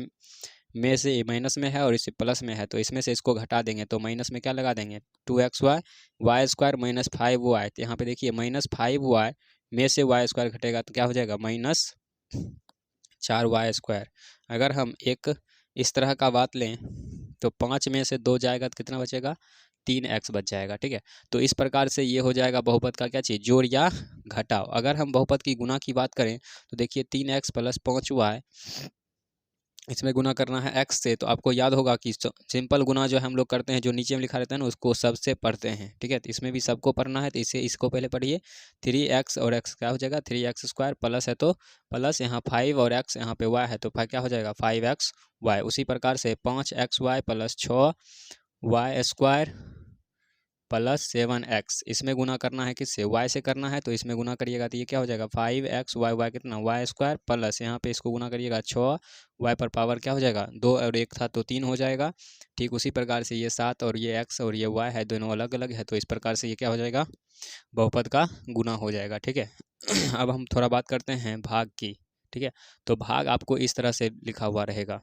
Speaker 1: में से माइनस में है और इसे प्लस में है, तो इसमें से इसको घटा देंगे। तो माइनस में क्या लगा देंगे, 2xy, y² माइनस 5y। तो यहाँ पे देखिए माइनस 5y में से y² घटेगा तो क्या हो जाएगा, माइनस 4y²। अगर हम एक इस तरह का बात लें तो 5 में से 2 जाएगा तो कितना बचेगा, 3x बच जाएगा, ठीक है। तो इस प्रकार से ये हो जाएगा बहुपद का क्या चीज़, जोड़ या घटाव। अगर हम बहुपद की गुना की बात करें तो देखिए 3x प्लस 5y, इसमें गुना करना है x से। तो आपको याद होगा कि सिंपल गुना जो हम लोग करते हैं, जो नीचे में लिखा रहता है ना उसको सबसे पढ़ते हैं, ठीक है। तो इसमें भी सबको पढ़ना है, तो इसे इसको पहले पढ़िए। 3x और x क्या हो जाएगा, 3x² प्लस है तो प्लस यहाँ 5 और x यहाँ पे y है तो क्या हो जाएगा 5xy। उसी प्रकार से 5xy plus 6y² plus 7x, इसमें गुना करना है किससे, y से करना है। तो इसमें गुना करिएगा तो ये क्या हो जाएगा 5xy कितना y² प्लस यहाँ पे इसको गुना करिएगा 6y पर पावर क्या हो जाएगा 2 और 1 था तो 3 हो जाएगा। ठीक उसी प्रकार से ये 7 और ये x और ये y है दोनों अलग अलग है, तो इस प्रकार से ये क्या हो जाएगा, बहुपद का गुना हो जाएगा, ठीक है। अब हम थोड़ा बात करते हैं भाग की, ठीक है। तो भाग आपको इस तरह से लिखा हुआ रहेगा।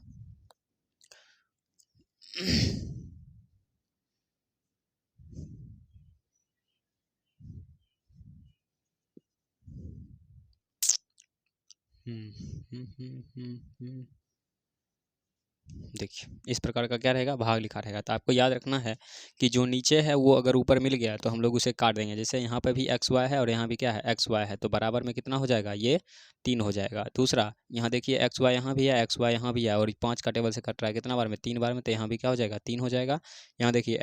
Speaker 1: देखिए इस प्रकार का क्या रहेगा, भाग लिखा रहेगा। तो आपको याद रखना है कि जो नीचे है वो अगर ऊपर मिल गया तो हम लोग उसे काट देंगे। जैसे यहाँ पे भी एक्स वाई है और यहाँ भी क्या है एक्स वाई है, तो बराबर में कितना हो जाएगा, ये 3 हो जाएगा। दूसरा यहाँ देखिए एक्स वाई यहाँ भी है, एक्स वाई यहाँ भी है, और 5 का टेबल से कट रहा है कितना बार में, 3 बार में, तो यहाँ भी क्या हो जाएगा 3 हो जाएगा। यहाँ देखिए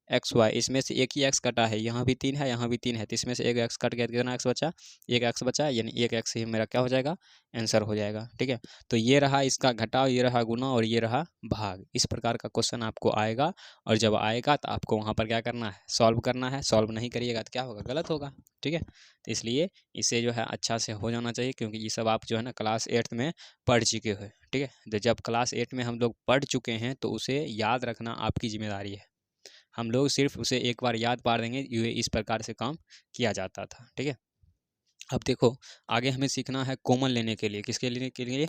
Speaker 1: एक्स वाई इसमें से एक ही एक्स कटा है, यहाँ भी 3 है यहाँ भी 3 है, तो इसमें से एक एक्स कट गया, कितना एक्स बचा, एक एक्स बचा, यानी एक एक्स ही मेरा क्या हो जाएगा, आंसर हो जाएगा, ठीक है। तो ये रहा इसका घटाव, ये रहा गुना और ये रहा भाग। इस प्रकार का क्वेश्चन आपको आएगा, और जब आएगा तो आपको वहाँ पर क्या करना है, सॉल्व करना है। सॉल्व नहीं करिएगा तो क्या होगा, गलत होगा, ठीक है। तो इसलिए इसे जो है अच्छा से हो जाना चाहिए, क्योंकि ये सब आप जो है ना क्लास 8th में पढ़ चुके हो, ठीक है। तो जब क्लास 8 में हम लोग पढ़ चुके हैं तो उसे याद रखना आपकी जिम्मेदारी है। हम लोग सिर्फ उसे एक बार याद पार देंगे, ये इस प्रकार से काम किया जाता था। ठीक है, अब देखो आगे हमें सीखना है कॉमन लेने के लिए। किसके लेने के लिए?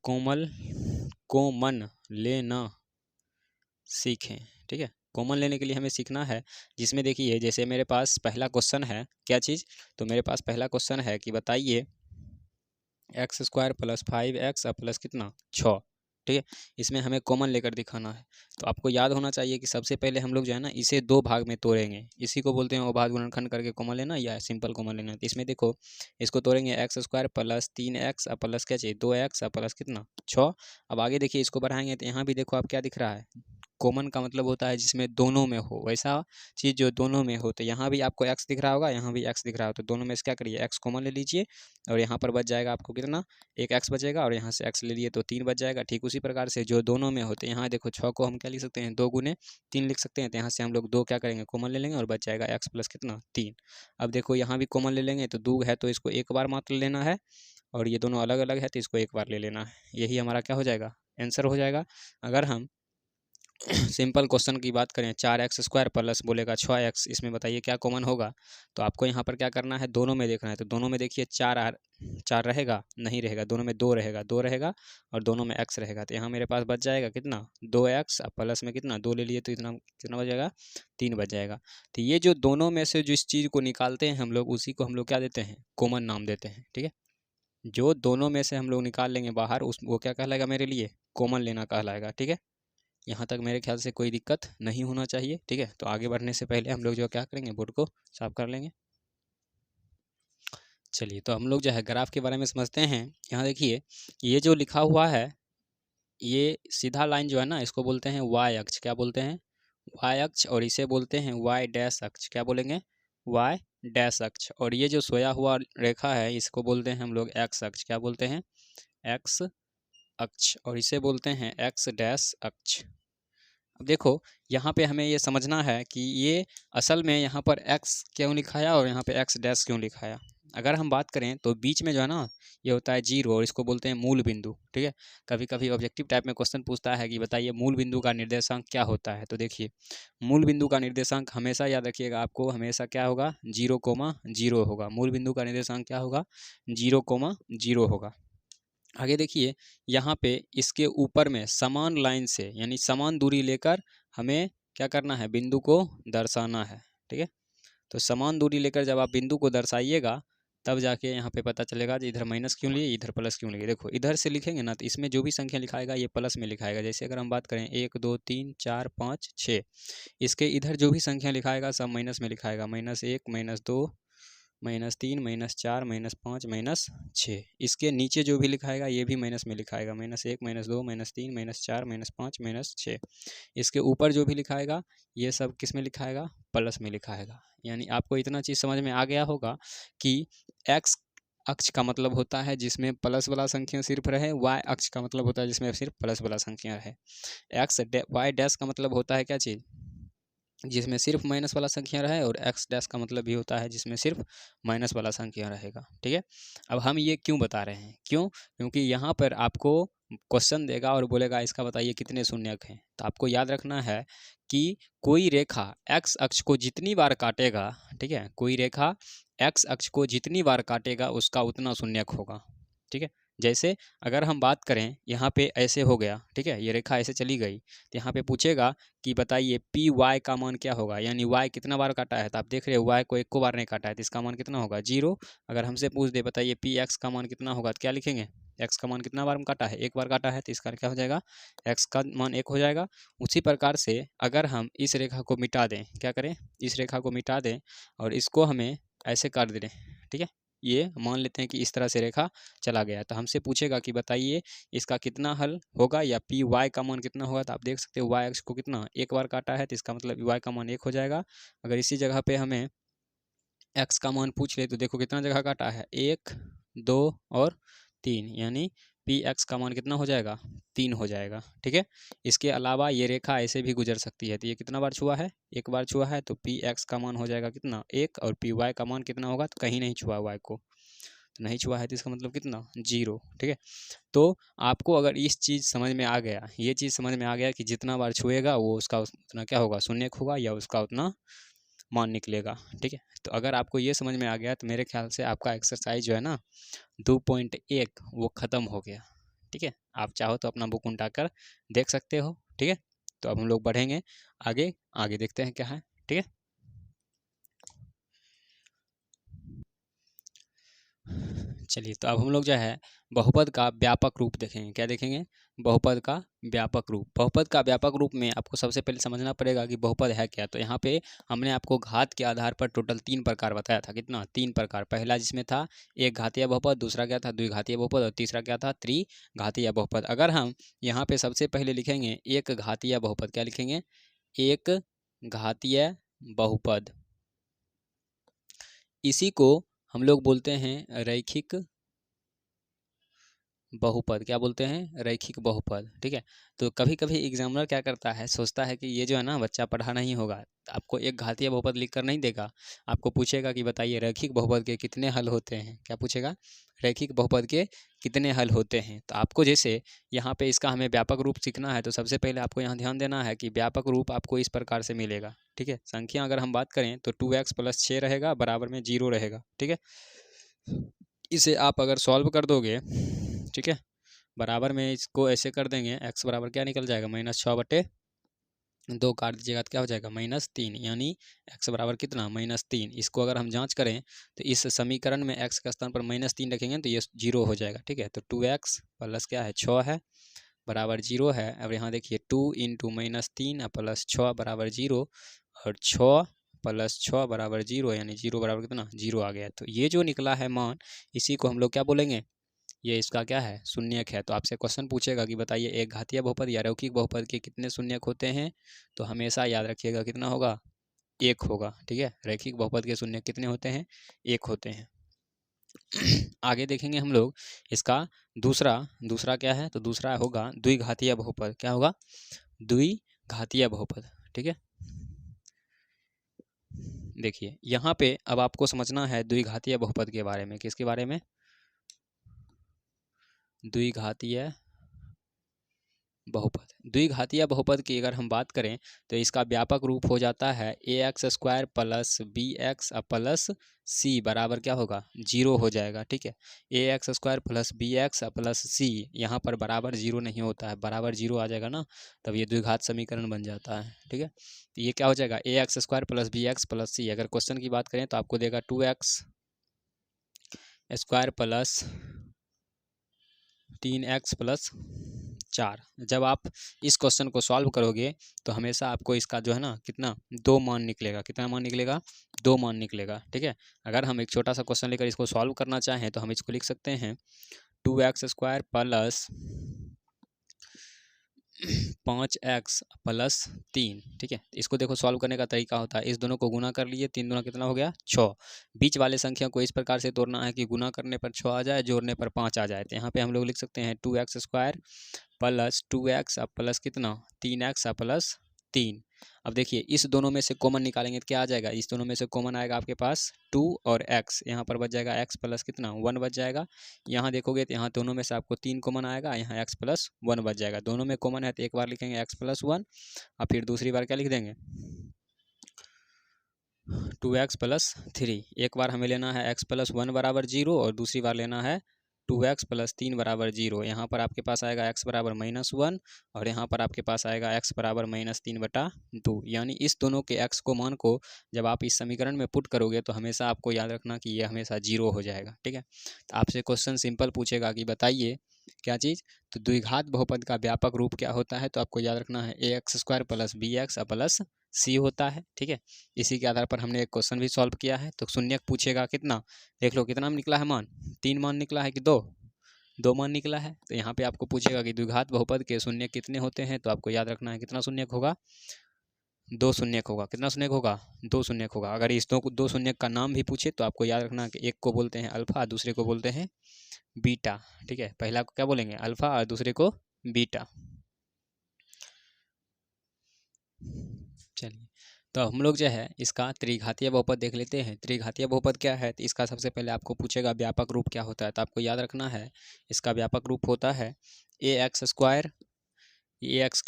Speaker 1: कॉमन लेना सीखें। ठीक है, कॉमन लेने के लिए हमें सीखना है, जिसमें देखिए जैसे मेरे पास पहला क्वेश्चन है, क्या चीज़? तो मेरे पास पहला क्वेश्चन है कि बताइए x² + 5x प्लस कितना 6। ठीक है, इसमें हमें कॉमन लेकर दिखाना है। तो आपको याद होना चाहिए कि सबसे पहले हम लोग जो है ना इसे दो भाग में तोड़ेंगे, इसी को बोलते हैं अभाज्य गुणनखंड करके कॉमन लेना या सिंपल कॉमन लेना। तो इसमें देखो इसको तोड़ेंगे x² + 3x प्लस क्या चाहिए 2x प्लस कितना 6। अब आगे देखिए इसको बढ़ाएंगे तो यहाँ भी देखो आप क्या दिख रहा है, कॉमन का मतलब होता है जिसमें दोनों में हो, वैसा चीज़ जो दोनों में हो। तो यहाँ भी आपको x दिख रहा होगा, यहाँ भी x दिख रहा हो, तो दोनों में से क्या करिए x कॉमन ले लीजिए और यहाँ पर बच जाएगा आपको कितना, एक x बचेगा, और यहाँ से x ले लिए तो 3 बच जाएगा। ठीक उसी प्रकार से जो दोनों में होते हैं, यहाँ देखो 6 को हम क्या लिख सकते हैं 2 गुने 3 लिख सकते हैं। तो यहाँ से हम लोग 2 क्या करेंगे कॉमन ले लेंगे और बच जाएगा x प्लस कितना 3। अब देखो यहाँ भी कॉमन ले लेंगे तो 2 है तो इसको एक बार मात्र लेना है, और ये दोनों अलग अलग है तो इसको एक बार ले लेना है। यही हमारा क्या हो जाएगा, आंसर हो जाएगा। अगर हम सिंपल क्वेश्चन की बात करें 4x² प्लस बोलेगा 6x, इसमें बताइए क्या कॉमन होगा। तो आपको यहाँ पर क्या करना है, दोनों में देखना है। तो दोनों में देखिए 4 रहेगा, नहीं रहेगा, दोनों में 2 रहेगा, 2 रहेगा और दोनों में x रहेगा। तो यहाँ मेरे पास बच जाएगा कितना 2x, प्लस में कितना 2 ले लिए तो इतना कितना बच जाएगा 3 बच जाएगा। तो ये जो दोनों में से जिस चीज़ को निकालते हैं हम लोग, उसी को हम लोग क्या देते हैं, कॉमन नाम देते हैं। ठीक है, जो दोनों में से हम लोग निकाल लेंगे बाहर, उस वो क्या कहलाएगा मेरे लिए, कॉमन लेना कहलाएगा। ठीक है, यहाँ तक मेरे ख्याल से कोई दिक्कत नहीं होना चाहिए। ठीक है, तो आगे बढ़ने से पहले हम लोग जो क्या करेंगे, बोर्ड को साफ कर लेंगे। चलिए, तो हम लोग जो है ग्राफ के बारे में समझते हैं। यहाँ देखिए ये जो लिखा हुआ है, ये सीधा लाइन जो है ना, इसको बोलते हैं y अक्ष। क्या बोलते हैं, y अक्ष। और इसे बोलते हैं y डैश अक्ष। क्या बोलेंगे, y डैश अक्ष। और ये जो सोया हुआ रेखा है, इसको बोलते हैं हम लोग x अक्ष। क्या बोलते हैं, x अक्ष। और इसे बोलते हैं x डैश अक्ष। अब देखो यहाँ पे हमें ये समझना है कि ये असल में यहाँ पर x क्यों लिखाया और यहाँ पे x डैश क्यों लिखाया। अगर हम बात करें तो बीच में जो है ना ये होता है 0, और इसको बोलते हैं मूल बिंदु। ठीक है, कभी कभी ऑब्जेक्टिव टाइप में क्वेश्चन पूछता है कि बताइए मूल बिंदु का निर्देशांक क्या होता है। तो देखिए मूल बिंदु का निर्देशांक हमेशा याद रखिएगा, आपको हमेशा क्या होगा 0,0 होगा। मूल बिंदु का निर्देशांक क्या होगा 0,0 होगा। आगे देखिए यहाँ पे इसके ऊपर में समान लाइन से यानी समान दूरी लेकर हमें क्या करना है, बिंदु को दर्शाना है। ठीक है, तो समान दूरी लेकर जब आप बिंदु को दर्शाइएगा तब जाके यहाँ पे पता चलेगा कि इधर माइनस क्यों लिए, इधर प्लस क्यों लिए। देखो इधर से लिखेंगे ना तो इसमें जो भी संख्या लिखाएगा ये प्लस में लिखाएगा। जैसे अगर हम बात करें 1 2 3 4 5 6, इसके इधर जो भी संख्या लिखाएगा सब माइनस में लिखाएगा। -1 -2 -3 -4 -5 -6। इसके नीचे जो भी लिखाएगा ये भी माइनस में लिखाएगा, -1 -2 -3 -4 -5 -6। इसके ऊपर जो भी लिखाएगा ये सब किस में लिखाएगा, प्लस में लिखाएगा। यानी आपको इतना चीज़ समझ में आ गया होगा कि एक्स अक्ष का मतलब होता है जिसमें प्लस वाला संख्या सिर्फ रहे, वाई अक्ष का मतलब होता है जिसमें सिर्फ प्लस वाला संख्या रहे। वाई डैश का मतलब होता है क्या चीज़, जिसमें सिर्फ माइनस वाला संख्या रहे, और एक्स डैश का मतलब भी होता है जिसमें सिर्फ माइनस वाला संख्या रहेगा। ठीक है, अब हम ये क्यों बता रहे हैं, क्यों, क्योंकि यहाँ पर आपको क्वेश्चन देगा और बोलेगा इसका बताइए कितने शून्यक हैं। तो आपको याद रखना है कि कोई रेखा एक्स अक्ष को जितनी बार काटेगा, ठीक है, कोई रेखा एक्स अक्ष को जितनी बार काटेगा उसका उतना शून्यक होगा। ठीक है, जैसे अगर हम बात करें यहाँ पे ऐसे हो गया, ठीक है, ये रेखा ऐसे चली गई, तो यहाँ पे पूछेगा कि बताइए पी वाई का मान क्या होगा, यानी वाई कितना बार काटा है। तो आप देख रहे हो वाई को एक को बार नहीं काटा है, तो इसका मान कितना होगा 0। अगर हमसे पूछ दे बताइए पी एक्स का मान कितना होगा, तो क्या लिखेंगे, एक्स का मान कितना बार काटा है, एक बार काटा है, तो इसका क्या हो जाएगा, एक्स का मान 1 हो जाएगा। उसी प्रकार से अगर हम इस रेखा को मिटा दें, क्या करें, इस रेखा को मिटा दें और इसको हमें ऐसे कर दें, ठीक है, ये मान लेते हैं कि इस तरह से रेखा चला गया, तो हमसे पूछेगा कि बताइए इसका कितना हल होगा या पी वाई का मान कितना होगा। तो आप देख सकते हो वाई एक्स को कितना एक बार काटा है, तो इसका मतलब वाई का मान 1 हो जाएगा। अगर इसी जगह पे हमें एक्स का मान पूछ ले तो देखो कितना जगह काटा है, 1 2 और 3, यानी पी एक्स का मान कितना हो जाएगा 3 हो जाएगा। ठीक है, इसके अलावा ये रेखा ऐसे भी गुजर सकती है, तो ये कितना बार छुआ है, एक बार छुआ है, तो पी एक्स का मान हो जाएगा कितना 1, और पी वाई का मान कितना होगा, तो कहीं नहीं छुआ वाई को, तो नहीं छुआ है तो इसका मतलब कितना 0, ठीक है। तो आपको अगर इस चीज़ समझ में आ गया, ये चीज़ समझ में आ गया कि जितना बार छुएगा वो उसका उतना क्या होगा, शून्यक होगा या उसका उतना मान निकलेगा, ठीक है। तो अगर आपको ये समझ में आ गया तो मेरे ख्याल से आपका एक्सरसाइज जो है ना 2.1 वो ख़त्म हो गया, ठीक है। आप चाहो तो अपना बुक उल्टा कर देख सकते हो, ठीक है। तो अब हम लोग बढ़ेंगे आगे, आगे देखते हैं क्या है, ठीक है। चलिए, तो अब हम लोग जो है बहुपद का व्यापक रूप देखेंगे। क्या देखेंगे? बहुपद का व्यापक रूप। बहुपद का व्यापक रूप में आपको सबसे पहले समझना पड़ेगा कि बहुपद है क्या। तो यहाँ पे हमने आपको घात के आधार पर टोटल 3 प्रकार बताया था। कितना? 3 प्रकार। पहला जिसमें था एक घातीय बहुपद, दूसरा क्या था द्विघातीय बहुपद, और तीसरा क्या था त्रिघातीय बहुपद। अगर हम यहाँ पे सबसे पहले लिखेंगे एक घातीय बहुपद, क्या लिखेंगे? एक घातीय बहुपद, इसी को हम लोग बोलते हैं रैखिक बहुपद। क्या बोलते हैं? रैखिक बहुपद, ठीक है। तो कभी कभी एग्जामिनर क्या करता है, सोचता है कि ये जो है ना बच्चा पढ़ा नहीं होगा, आपको एक घातीय बहुपद लिख कर नहीं देगा, आपको पूछेगा कि बताइए रैखिक बहुपद के कितने हल होते हैं। क्या पूछेगा? रैखिक बहुपद के कितने हल होते हैं। तो आपको जैसे यहाँ पे इसका हमें व्यापक रूप सीखना है, तो सबसे पहले आपको यहाँ ध्यान देना है कि व्यापक रूप आपको इस प्रकार से मिलेगा, ठीक है। संख्या अगर हम बात करें तो 2x + 6 रहेगा, बराबर में 0 रहेगा, ठीक है। इसे आप अगर सॉल्व कर दोगे, ठीक है, बराबर में इसको ऐसे कर देंगे, x बराबर क्या निकल जाएगा? -6/2 काट दीजिएगा तो क्या हो जाएगा? -3, यानी x बराबर कितना? -3। इसको अगर हम जांच करें तो इस समीकरण में x के स्थान पर -3 रखेंगे तो ये 0 हो जाएगा, ठीक है। तो 2x प्लस क्या है? 6 है, बराबर 0 है। अब यहाँ देखिए 2 × -3 + 6 बराबर 0, और 6 + 6 बराबर 0, यानी 0 बराबर कितना? 0 आ गया। तो ये जो निकला है मान, इसी को हम लोग क्या बोलेंगे? ये इसका क्या है? शून्यक है। तो आपसे क्वेश्चन पूछेगा कि बताइए एक घातीय बहुपद या रैखिक बहुपद के कितने शून्यक होते हैं, तो हमेशा याद रखिएगा कितना होगा? 1 होगा, ठीक है। रैखिक बहुपद के शून्यक कितने होते हैं? 1 होते हैं। आगे देखेंगे हम लोग इसका दूसरा क्या है, तो दूसरा होगा द्विघातीय बहुपद। क्या होगा? द्विघातीय बहुपद, ठीक है। देखिए यहाँ पे अब आपको समझना है द्विघातीय बहुपद के बारे में। किसके बारे में? द्विघातीय बहुपद। द्विघातीय बहुपद की अगर हम बात करें तो इसका व्यापक रूप हो जाता है ax² + bx + c बराबर क्या होगा? 0 हो जाएगा, ठीक है। ax² + bx + c, यहाँ पर बराबर 0 नहीं होता है, बराबर 0 आ जाएगा ना, तब ये द्विघात समीकरण बन जाता है, ठीक है। तो ये क्या हो जाएगा? ax² + bx + c। अगर क्वेश्चन की बात करें तो आपको देगा 2x² + 3x + 4। जब आप इस क्वेश्चन को सॉल्व करोगे तो हमेशा आपको इसका जो है ना कितना? 2 मान निकलेगा। कितना मान निकलेगा? 2 मान निकलेगा, ठीक है। अगर हम एक छोटा सा क्वेश्चन लेकर इसको सॉल्व करना चाहें तो हम इसको लिख सकते हैं 2x² + 5x + 3, ठीक है। इसको देखो सॉल्व करने का तरीका होता है, इस दोनों को गुना कर लिए, 3 दूना कितना हो गया? 6। बीच वाले संख्या को इस प्रकार से तोड़ना है कि गुना करने पर 6 आ जाए, जोड़ने पर 5 आ जाए। तो यहाँ पे हम लोग लिख सकते हैं 2x² + 2x प्लस कितना? 3x + 3। अब देखिए इस दोनों में से कॉमन निकालेंगे तो क्या आ जाएगा? इस दोनों में से कॉमन आएगा आपके पास 2 और x, यहाँ पर बच जाएगा x प्लस कितना? 1 बच जाएगा। यहाँ देखोगे तो यहाँ दोनों में से आपको 3 कॉमन आएगा, यहाँ x + 1 बच जाएगा। दोनों में कॉमन है तो एक बार लिखेंगे x + 1, और फिर दूसरी बार क्या लिख देंगे? 2x + 3। एक बार हमें लेना है x + 1 बराबर 0, और दूसरी बार लेना है 2x + 3 बराबर 0। यहाँ पर आपके पास आएगा x बराबर -1, और यहाँ पर आपके पास आएगा x बराबर -3/2। यानी इस दोनों के x को मान को जब आप इस समीकरण में पुट करोगे तो हमेशा आपको याद रखना कि ये हमेशा 0 हो जाएगा, ठीक है। तो आपसे क्वेश्चन सिंपल पूछेगा कि बताइए क्या चीज़? तो द्विघात बहुपद का व्यापक रूप क्या होता है, तो आपको याद रखना है ax² + bx + c होता है, ठीक है। इसी के आधार पर हमने एक क्वेश्चन भी सॉल्व किया है। तो शून्यक पूछेगा कितना? देख लो कितना निकला है मान? 3 मान निकला है कि 2 मान निकला है। तो यहाँ पे आपको पूछेगा कि द्विघात बहुपद के शून्यक कितने होते हैं, तो आपको याद रखना है कितना शून्यक होगा? 2 शून्यक होगा। कितना शून्यक होगा? 2 शून्यक होगा। अगर इस दो शून्यक का नाम भी पूछे तो आपको याद रखना है कि एक को बोलते हैं अल्फा, दूसरे को बोलते हैं बीटा, ठीक है। पहला को क्या बोलेंगे? अल्फा, और दूसरे को बीटा। चलिए, तो हम लोग जो है इसका त्रिघातीय बहुपद देख लेते हैं। त्रिघातीय बहुपद क्या है, तो इसका सबसे पहले आपको पूछेगा व्यापक रूप क्या होता है, तो आपको याद रखना है इसका व्यापक रूप होता है A X square A X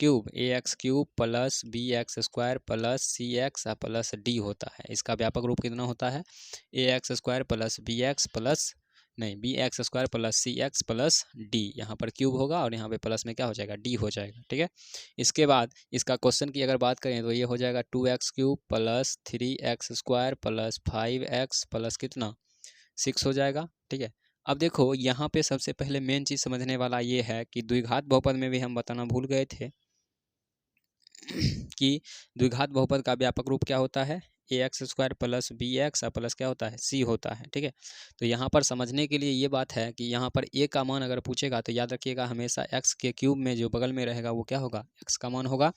Speaker 1: cube plus B X square plus C X plus D होता है। इसका व्यापक रूप कितना होता है, A X square plus B X plus नहीं B X square plus C X plus D, यहाँ पर क्यूब होगा और यहाँ पे प्लस में क्या हो जाएगा, डी हो जाएगा। ठीक है, इसके बाद इसका क्वेश्चन की अगर बात करें तो ये हो जाएगा 2x cube plus 3x square plus 5x plus कितना 6 हो जाएगा। ठीक है, अब देखो यहाँ पे सबसे पहले मेन चीज़ समझने वाला ये है कि द्विघात बहुपद में भी हम बताना भूल गए थे कि द्विघात बहुपद का व्यापक रूप क्या होता है, A X square plus B X plus क्या होता है, सी होता है। ठीक है, तो यहाँ पर समझने के लिए ये बात है कि यहाँ पर ए का मान अगर पूछेगा तो याद रखिएगा हमेशा एक्स के क्यूब में जो बगल में रहेगा वो क्या होगा, एक्स का मान होगा,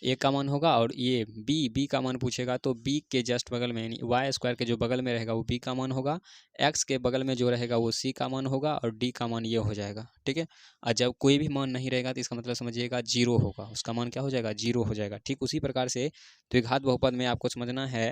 Speaker 1: ए का मान होगा, और ये बी का मान पूछेगा तो बी के जस्ट बगल में यानी वाई स्क्वायर के जो बगल में रहेगा वो बी का मान होगा, एक्स के बगल में जो रहेगा वो सी का मान होगा और डी का मान ये हो जाएगा। ठीक है, और जब कोई भी मान नहीं रहेगा तो इसका मतलब समझिएगा जीरो होगा, उसका मान क्या हो जाएगा, जीरो हो जाएगा। ठीक उसी प्रकार से द्विघात बहुपद में आपको समझना है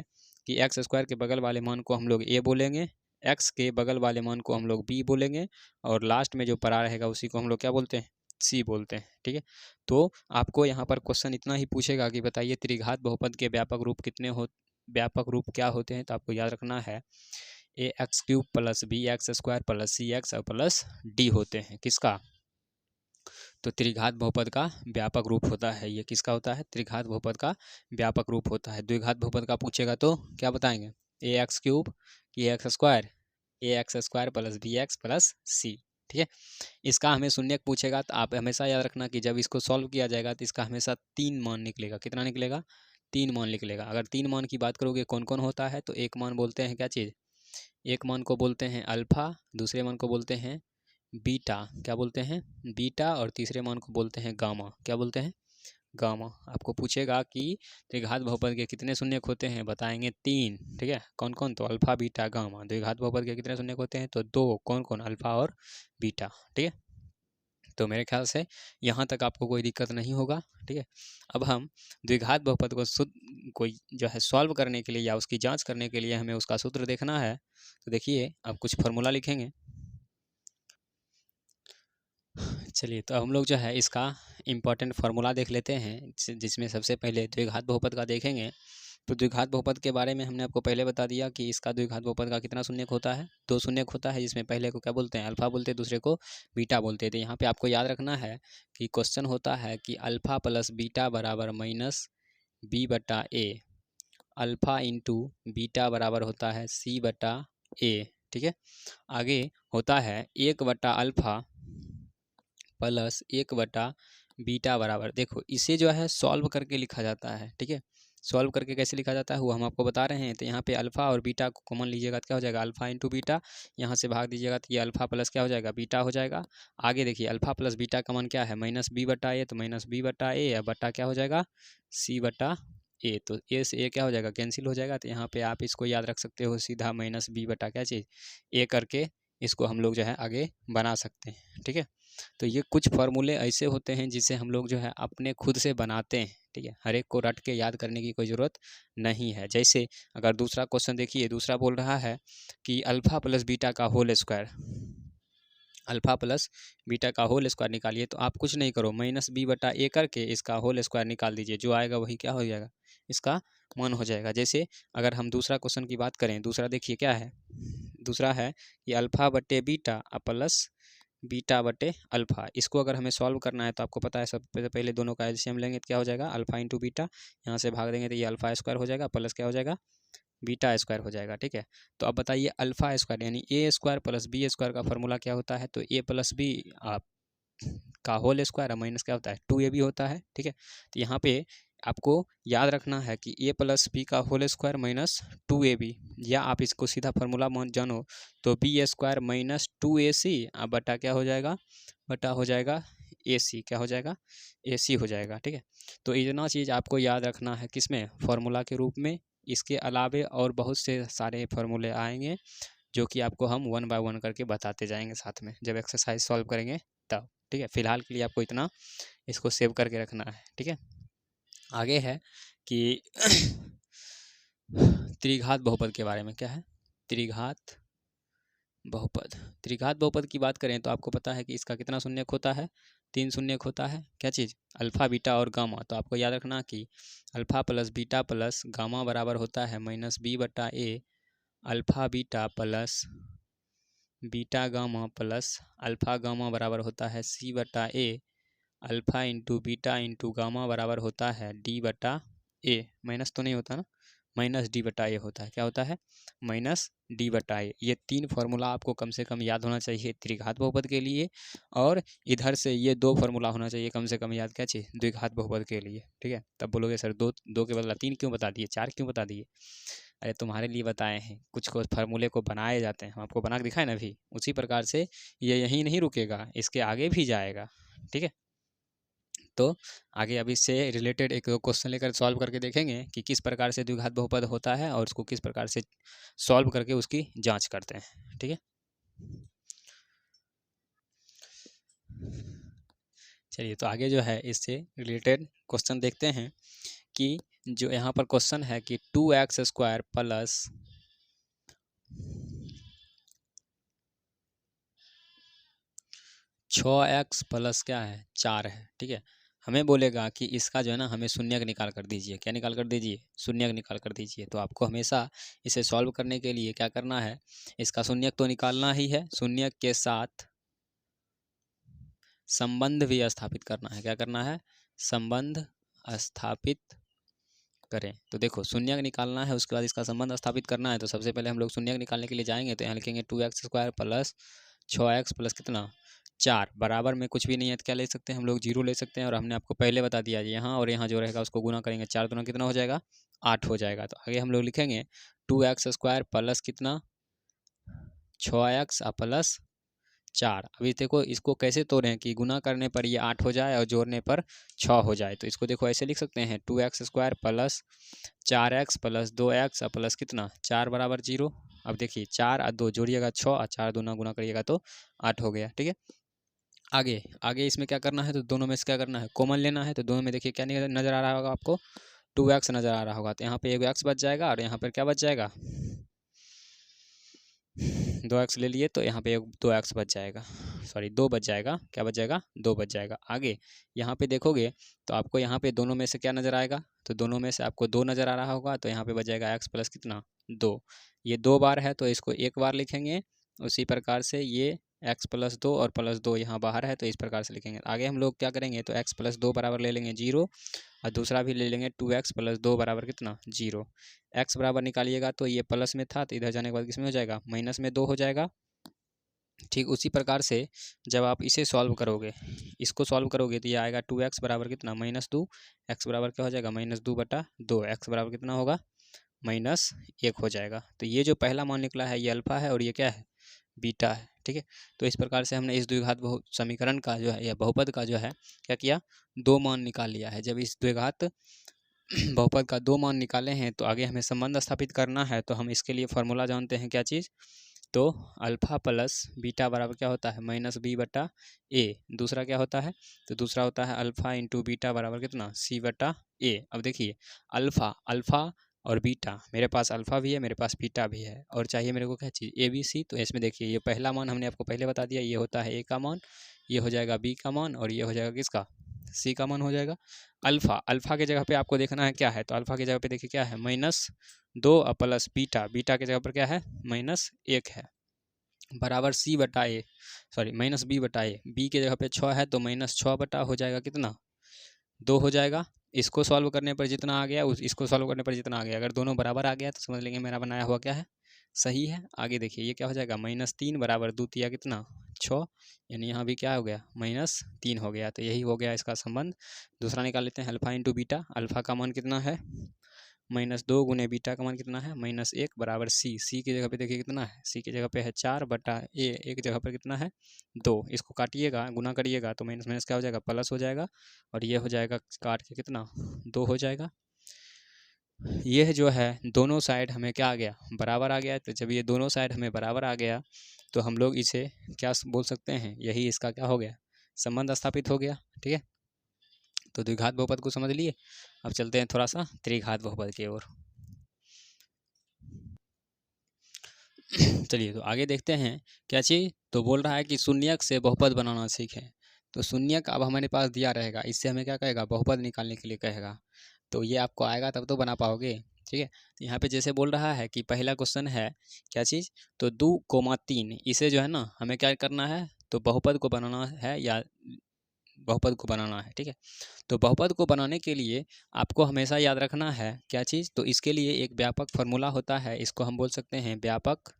Speaker 1: कि एक्स स्क्वायर के बगल वाले मान को हम लोग ए बोलेंगे, एक्स के बगल वाले मान को हम लोग बी बोलेंगे और लास्ट में जो परा रहेगा उसी को हम लोग क्या बोलते हैं, सी बोलते हैं। ठीक है, तो आपको यहाँ पर क्वेश्चन इतना ही पूछेगा कि बताइए त्रिघात बहुपद के व्यापक रूप कितने हो, व्यापक रूप क्या होते हैं, तो आपको याद रखना है A X cube plus B X square plus C X और प्लस डी होते हैं। किसका, तो त्रिघात बहुपद का व्यापक रूप होता है ये। किसका होता है, त्रिघात बहुपद का व्यापक रूप होता है। द्विघात बहुपद का पूछेगा तो क्या बताएंगे, A X cube A X square plus B X plus C. ठीक है, इसका हमें शून्य पूछेगा तो आप हमेशा याद रखना कि जब इसको सॉल्व किया जाएगा तो इसका हमेशा 3 मान निकलेगा। कितना निकलेगा, 3 मान निकलेगा। अगर 3 मान की बात करोगे कौन कौन होता है, तो एक मान बोलते हैं क्या चीज़, एक मान को बोलते हैं अल्फा, दूसरे मान को बोलते हैं बीटा, क्या बोलते हैं, बीटा, और तीसरे मान को बोलते हैं गामा, क्या बोलते हैं, गामा। आपको पूछेगा कि द्विघात बहुपद के कितने शून्यक होते हैं, बताएंगे 3। ठीक है, कौन कौन, तो अल्फा बीटा गामा। द्विघात बहुपद के कितने शून्यक होते हैं, तो 2, कौन कौन, अल्फा और बीटा। ठीक है, तो मेरे ख्याल से यहाँ तक आपको कोई दिक्कत नहीं होगा। ठीक है, अब हम द्विघात बहुपद को कोई जो है सॉल्व करने के लिए या उसकी जांच करने के लिए हमें उसका सूत्र देखना है। तो देखिए अब कुछ फार्मूला लिखेंगे। चलिए, तो हम लोग जो है इसका इम्पॉर्टेंट फार्मूला देख लेते हैं, जिसमें सबसे पहले द्विघात बहुपद का देखेंगे। तो द्विघात बहुपद के बारे में हमने आपको पहले बता दिया कि इसका द्विघात बहुपद का कितना शून्यक होता है, 2 शून्यक होता है, जिसमें पहले को क्या बोलते हैं, अल्फा बोलते हैं, दूसरे को बीटा बोलते हैं। तो यहाँ पे आपको याद रखना है कि क्वेश्चन होता है कि अल्फा प्लस बीटा बराबर माइनस बी बटा ए, अल्फा इंटू बीटा बराबर होता है सी बटा ए। ठीक है, आगे होता है 1 बटा अल्फा प्लस 1 बटा बीटा बराबर, देखो इसे जो है सॉल्व करके लिखा जाता है। ठीक है, सॉल्व करके कैसे लिखा जाता है वो हम आपको बता रहे हैं। तो यहाँ पे अल्फा और बीटा को कॉमन लीजिएगा तो क्या हो जाएगा, अल्फा इंटू बीटा, यहाँ से भाग दीजिएगा तो ये अल्फा प्लस क्या हो जाएगा, बीटा हो जाएगा। आगे देखिए अल्फा प्लस बीटा का मान क्या है, माइनस बी बटा ए, तो माइनस बी बटा ए या बटा क्या हो जाएगा, सी बटा ए। तो ए से ए क्या हो जाएगा, कैंसिल हो जाएगा। तो यहाँ पे आप इसको याद रख सकते हो सीधा माइनस बी बटा क्या चीज़ ए करके इसको हम लोग जो है आगे बना सकते हैं। ठीक है, तो ये कुछ फार्मूले ऐसे होते हैं जिसे हम लोग जो है अपने खुद से बनाते हैं। ठीक है, हर एक को रट के याद करने की कोई ज़रूरत नहीं है। जैसे अगर दूसरा क्वेश्चन देखिए, दूसरा बोल रहा है कि अल्फा प्लस बीटा का whole square, alpha plus beta का होल स्क्वायर निकालिए। तो आप कुछ नहीं करो, माइनस बी बटा ए करके इसका होल स्क्वायर निकाल दीजिए, जो आएगा वही क्या हो जाएगा, इसका मान हो जाएगा। जैसे अगर हम दूसरा क्वेश्चन की बात करें, दूसरा देखिए क्या है, दूसरा है कि अल्फा बटे बीटा प्लस बीटा बटे अल्फा। इसको अगर हमें सॉल्व करना है तो आपको पता है सबसे पहले दोनों का एलसीएम लेंगे तो क्या हो जाएगा, अल्फा इंटू बीटा, यहाँ से भाग देंगे तो ये अल्फा स्क्वायर हो जाएगा प्लस क्या हो जाएगा, बीटा स्क्वायर हो जाएगा। ठीक है, तो अब बताइए अल्फा स्क्वायर यानी ए स्क्वायर प्लस बी स्क्वायर का फॉर्मूला क्या होता है, तो ए प्लस बी आप का होल स्क्वायर माइनस क्या होता है, 2ab होता है। ठीक है, तो यहाँ पे आपको याद रखना है कि a प्लस बी का होल स्क्वायर माइनस 2ab, या आप इसको सीधा फार्मूला जानो तो बी स्क्वायर माइनस 2ac बटा क्या हो जाएगा, बटा हो जाएगा ac, क्या हो जाएगा, ac हो जाएगा। ठीक है, तो इतना चीज़ आपको याद रखना है किसमें, फार्मूला के रूप में। इसके अलावे और बहुत से सारे फार्मूले आएंगे जो कि आपको हम 1 बाय 1 करके बताते जाएंगे साथ में जब एक्सरसाइज सॉल्व करेंगे तब। ठीक है, फिलहाल के लिए आपको इतना इसको सेव करके रखना है। ठीक है, आगे है कि त्रिघात बहुपद के बारे में क्या है, त्रिघात बहुपद। त्रिघात बहुपद की बात करें तो आपको पता है कि इसका कितना शून्यक होता है, 3 शून्यक होता है। क्या चीज़, अल्फा बीटा और गामा। तो आपको याद रखना कि alpha plus beta plus gamma बराबर होता है माइनस बी बटा A, alpha beta plus beta gamma plus alpha gamma बराबर होता है सी बटा A, alpha into beta into gamma बराबर होता है डी बटा ए। माइनस तो नहीं होता ना, माइनस डी बटा ए होता है। क्या होता है, माइनस डी बटा ए। ये 3 फार्मूला आपको कम से कम याद होना चाहिए त्रिघात बहुपद के लिए, और इधर से ये 2 फार्मूला होना चाहिए कम से कम याद, क्या चाहिए, द्विघात बहुपद के लिए। ठीक है, तब बोलोगे सर दो दो के बदला 3 क्यों बता दिए, 4 क्यों बता दिए। अरे तुम्हारे लिए बताए हैं, कुछ कुछ फार्मूले को बनाए जाते हैं, हम आपको बना के दिखाए ना अभी, उसी प्रकार से ये यहीं नहीं रुकेगा, इसके आगे भी जाएगा। ठीक है, तो आगे अब इससे रिलेटेड एक क्वेश्चन लेकर सॉल्व करके देखेंगे कि किस प्रकार से द्विघात बहुपद होता है और उसको किस प्रकार से सॉल्व करके उसकी जांच करते हैं। ठीक है, चलिए तो आगे जो है इससे रिलेटेड क्वेश्चन देखते हैं कि जो यहाँ पर क्वेश्चन है कि 2x² प्लस 6x प्लस क्या है, 4 है। ठीक है, हमें बोलेगा कि इसका जो है ना हमें शून्यक निकाल कर दीजिए। क्या निकाल कर दीजिए, शून्यक निकाल कर दीजिए। तो आपको हमेशा इसे सॉल्व करने के लिए क्या करना है, इसका शून्यक तो निकालना ही है, शून्यक के साथ संबंध भी स्थापित करना है। क्या करना है, संबंध स्थापित करें। तो देखो शून्यक निकालना है, उसके बाद इसका संबंध स्थापित करना है। तो सबसे पहले हम लोग शून्यक निकालने के लिए जाएंगे, तो यहाँ लिखेंगे 2x² प्लस 6x प्लस कितना, 4 बराबर में कुछ भी नहीं है तो क्या ले सकते हैं हम लोग, 0 ले सकते हैं। और हमने आपको पहले बता दिया यहाँ और यहाँ जो रहेगा उसको गुना करेंगे, 4 दूना कितना हो जाएगा, 8 हो जाएगा। तो आगे हम लोग लिखेंगे 2x² प्लस कितना, 6x प्लस 4। अभी देखो इसको कैसे तोड़ें कि गुना करने पर ये 8 हो जाए और जोड़ने पर 6 हो जाए। तो इसको देखो ऐसे लिख सकते हैं 2x² plus 4x plus 2x plus कितना, 4 बराबर 0। अब देखिए 4 और 2 जोड़िएगा 6 और 4 दूना गुना करिएगा तो 8 हो गया। ठीक है, आगे आगे इसमें क्या करना है, तो दोनों में से क्या करना है, कॉमन लेना है। तो दोनों में देखिए क्या नज़र आ रहा होगा आपको, 2x नज़र आ रहा होगा। तो यहाँ पे एक x बच जाएगा और यहाँ पर क्या बच जाएगा, 2x ले लिए तो यहाँ पे 2x बच जाएगा, सॉरी 2 बच जाएगा। क्या बच जाएगा, 2 बच जाएगा। आगे यहाँ पे देखोगे तो आपको यहाँ पे दोनों में से क्या नज़र आएगा, तो दोनों में से आपको 2 नज़र आ रहा होगा। तो यहाँ पे बच जाएगा x प्लस कितना, 2। ये 2 बार है तो इसको एक बार लिखेंगे। उसी प्रकार से ये x प्लस 2 और प्लस 2 यहाँ बाहर है तो इस प्रकार से लिखेंगे। आगे हम लोग क्या करेंगे, तो x प्लस 2 बराबर ले लेंगे 0 और दूसरा भी ले लेंगे 2x प्लस 2 बराबर कितना, 0। x बराबर निकालिएगा तो ये प्लस में था तो इधर जाने के बाद किसमें हो जाएगा, माइनस में 2 हो जाएगा। ठीक उसी प्रकार से जब आप इसे सॉल्व करोगे, इसको सॉल्व करोगे तो ये आएगा 2x बराबर कितना, -2। x बराबर क्या हो जाएगा, -2 बटा 2। x बराबर कितना होगा, -1 हो जाएगा। तो ये जो पहला मान निकला है ये अल्फा है और ये क्या है, बीटा है। ठीक है, तो इस प्रकार से हमने इस द्विघात समीकरण का जो है या बहुपद का जो है क्या किया, 2 मान निकाल लिया है। जब इस द्विघात बहुपद का 2 मान निकाले हैं तो आगे हमें संबंध स्थापित करना है। तो हम इसके लिए फॉर्मूला जानते हैं, क्या चीज़, तो अल्फा प्लस बीटा बराबर क्या होता है, -b बटा ए। दूसरा क्या होता है, तो दूसरा होता है अल्फा इंटू बीटा बराबर कितना, c बटा ए। अब देखिए अल्फा अल्फा और बीटा, मेरे पास अल्फा भी है मेरे पास बीटा भी है और चाहिए मेरे को क्या चीज़, ए बी सी। तो इसमें देखिए ये पहला मान हमने आपको पहले बता दिया, ये होता है ए का मान, ये हो जाएगा बी का मान और ये हो जाएगा किसका, सी का मान हो जाएगा। अल्फा अल्फा की जगह पे आपको देखना है क्या है, तो अल्फा की जगह पे देखिए क्या है, -2 और प्लस बीटा, बीटा की जगह पर क्या है, -1 है, बराबर सी बटा ए, सॉरी -b बटा ए। बी की जगह पे 6 है तो -6 बटा हो जाएगा कितना, 2 हो जाएगा। इसको सॉल्व करने पर जितना आ गया इसको सॉल्व करने पर जितना आ गया, अगर दोनों बराबर आ गया तो समझ लेंगे मेरा बनाया हुआ क्या है, सही है। आगे देखिए ये क्या हो जाएगा, -3 बराबर 2 तिया कितना, 6, यानी यहाँ भी क्या हो गया, -3 हो गया। तो यही हो गया इसका संबंध। दूसरा निकाल लेते हैं, अल्फा इंटू बीटा। अल्फा का मान कितना है, -2 गुने बीटा का मान कितना है, -1 बराबर सी। सी की जगह पे देखिए कितना है, सी की जगह पे है 4 बटा ए, एक जगह पर कितना है 2। इसको काटिएगा गुना करिएगा तो माइनस माइनस क्या हो जाएगा, प्लस हो जाएगा और ये हो जाएगा काट के कितना, 2 हो जाएगा। यह जो है दोनों साइड हमें क्या आ गया, बराबर आ गया। तो जब ये दोनों साइड हमें बराबर आ गया तो हम लोग इसे क्या बोल सकते हैं, यही इसका क्या हो गया, संबंध स्थापित हो गया। ठीक है, तो द्विघात बहुपद को समझ लिए। अब चलते हैं थोड़ा सा त्रिघात बहुपद की ओर। चलिए तो आगे देखते हैं क्या चीज़। तो बोल रहा है कि शून्यक से बहुपद बनाना सीखें। तो शून्यक अब हमारे पास दिया रहेगा, इससे हमें क्या कहेगा, बहुपद निकालने के लिए कहेगा। तो ये आपको आएगा तब तो बना पाओगे, ठीक है। तो यहाँ पे जैसे बोल रहा है कि पहला क्वेश्चन है क्या चीज़, तो 2,3, इसे जो है ना हमें क्या करना है, तो बहुपद को बनाना है या बहुपद को बनाना है, ठीक है। तो बहुपद को बनाने के लिए आपको हमेशा याद रखना है क्या चीज़, तो इसके लिए एक व्यापक फार्मूला होता है, इसको हम बोल सकते हैं व्यापक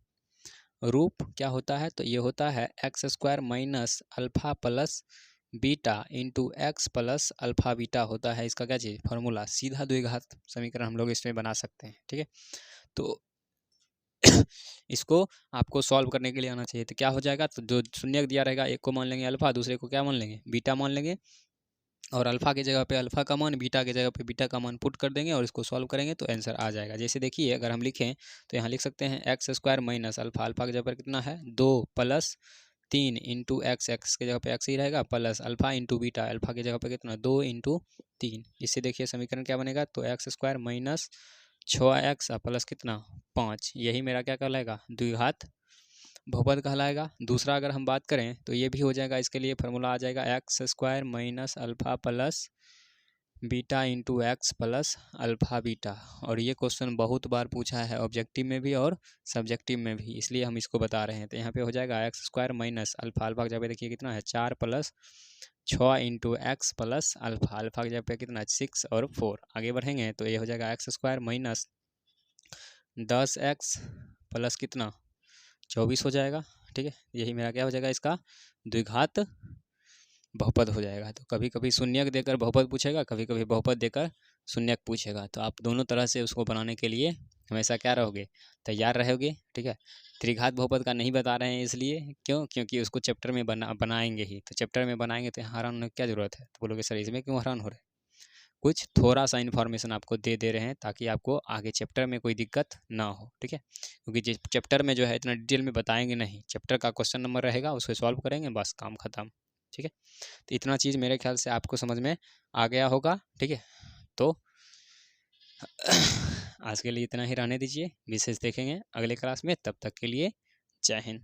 Speaker 1: रूप। क्या होता है, तो ये होता है x² minus alpha plus beta into x plus alpha beta होता है इसका क्या चीज़, फार्मूला। सीधा द्विघात समीकरण हम लोग इसमें बना सकते हैं, ठीक है। तो इसको आपको सॉल्व करने के लिए आना चाहिए। तो क्या हो जाएगा, तो जो शून्यक दिया रहेगा, एक को मान लेंगे अल्फ़ा, दूसरे को क्या मान लेंगे, बीटा मान लेंगे, और अल्फ़ा की जगह पे अल्फ़ा का मान, बीटा की जगह पे बीटा का मान पुट कर देंगे और इसको सॉल्व करेंगे तो आंसर आ जाएगा। जैसे देखिए अगर हम लिखें तो यहाँ लिख सकते हैं x² माइनस अल्फ़ा, अल्फ़ा की जगह पर कितना है 2 प्लस 3 इंटू एक्स, एक्स की जगह पे एक्स ही रहेगा, plus alpha into beta, alpha की जगह पे कितना 2 इंटू 3। इससे देखिए समीकरण क्या बनेगा, तो x² माइनस 6x प्लस कितना 5, यही मेरा क्या कहलाएगा, द्विघात बहुपद कहलाएगा। दूसरा अगर हम बात करें तो ये भी हो जाएगा, इसके लिए फार्मूला आ जाएगा x² minus alpha plus beta into x plus alpha beta. और ये क्वेश्चन बहुत बार पूछा है ऑब्जेक्टिव में भी और सब्जेक्टिव में भी, इसलिए हम इसको बता रहे हैं। तो यहाँ पे हो जाएगा x² माइनस अल्फ़ा, अल्फ़ा की जगह पे देखिए कितना है 4 plus 6 into x plus alpha, alpha की जगह पे कितना 6 और 4। आगे बढ़ेंगे तो ये हो जाएगा x² माइनस 10x प्लस कितना 24 हो जाएगा, ठीक है। यही मेरा क्या हो जाएगा, इसका द्विघात बहुपद हो जाएगा। तो कभी कभी शून्यक देकर बहुपद पूछेगा, कभी कभी बहुपद देकर शून्यक पूछेगा। तो आप दोनों तरह से उसको बनाने के लिए हमेशा क्या रहोगे, तैयार रहोगे, ठीक है। त्रिघात बहुपद का नहीं बता रहे हैं इसलिए, क्यों, क्योंकि उसको चैप्टर में बनाएंगे ही। तो चैप्टर में बनाएंगे तो हैरान होने की क्या ज़रूरत है। तो बोलोगे सर इसमें क्यों हैरान हो रहे हैं, कुछ थोड़ा सा इन्फॉर्मेशन आपको दे रहे हैं ताकि आपको आगे चैप्टर में कोई दिक्कत ना हो, ठीक है। क्योंकि जिस चैप्टर में जो है इतना डिटेल में बताएंगे नहीं, चैप्टर का क्वेश्चन नंबर रहेगा उसको सॉल्व करेंगे, बस काम खत्म, ठीक है। तो इतना चीज़ मेरे ख्याल से आपको समझ में आ गया होगा, ठीक है। तो आज के लिए इतना ही रहने दीजिए, विशेष देखेंगे अगले क्लास में। तब तक के लिए जय हिंद।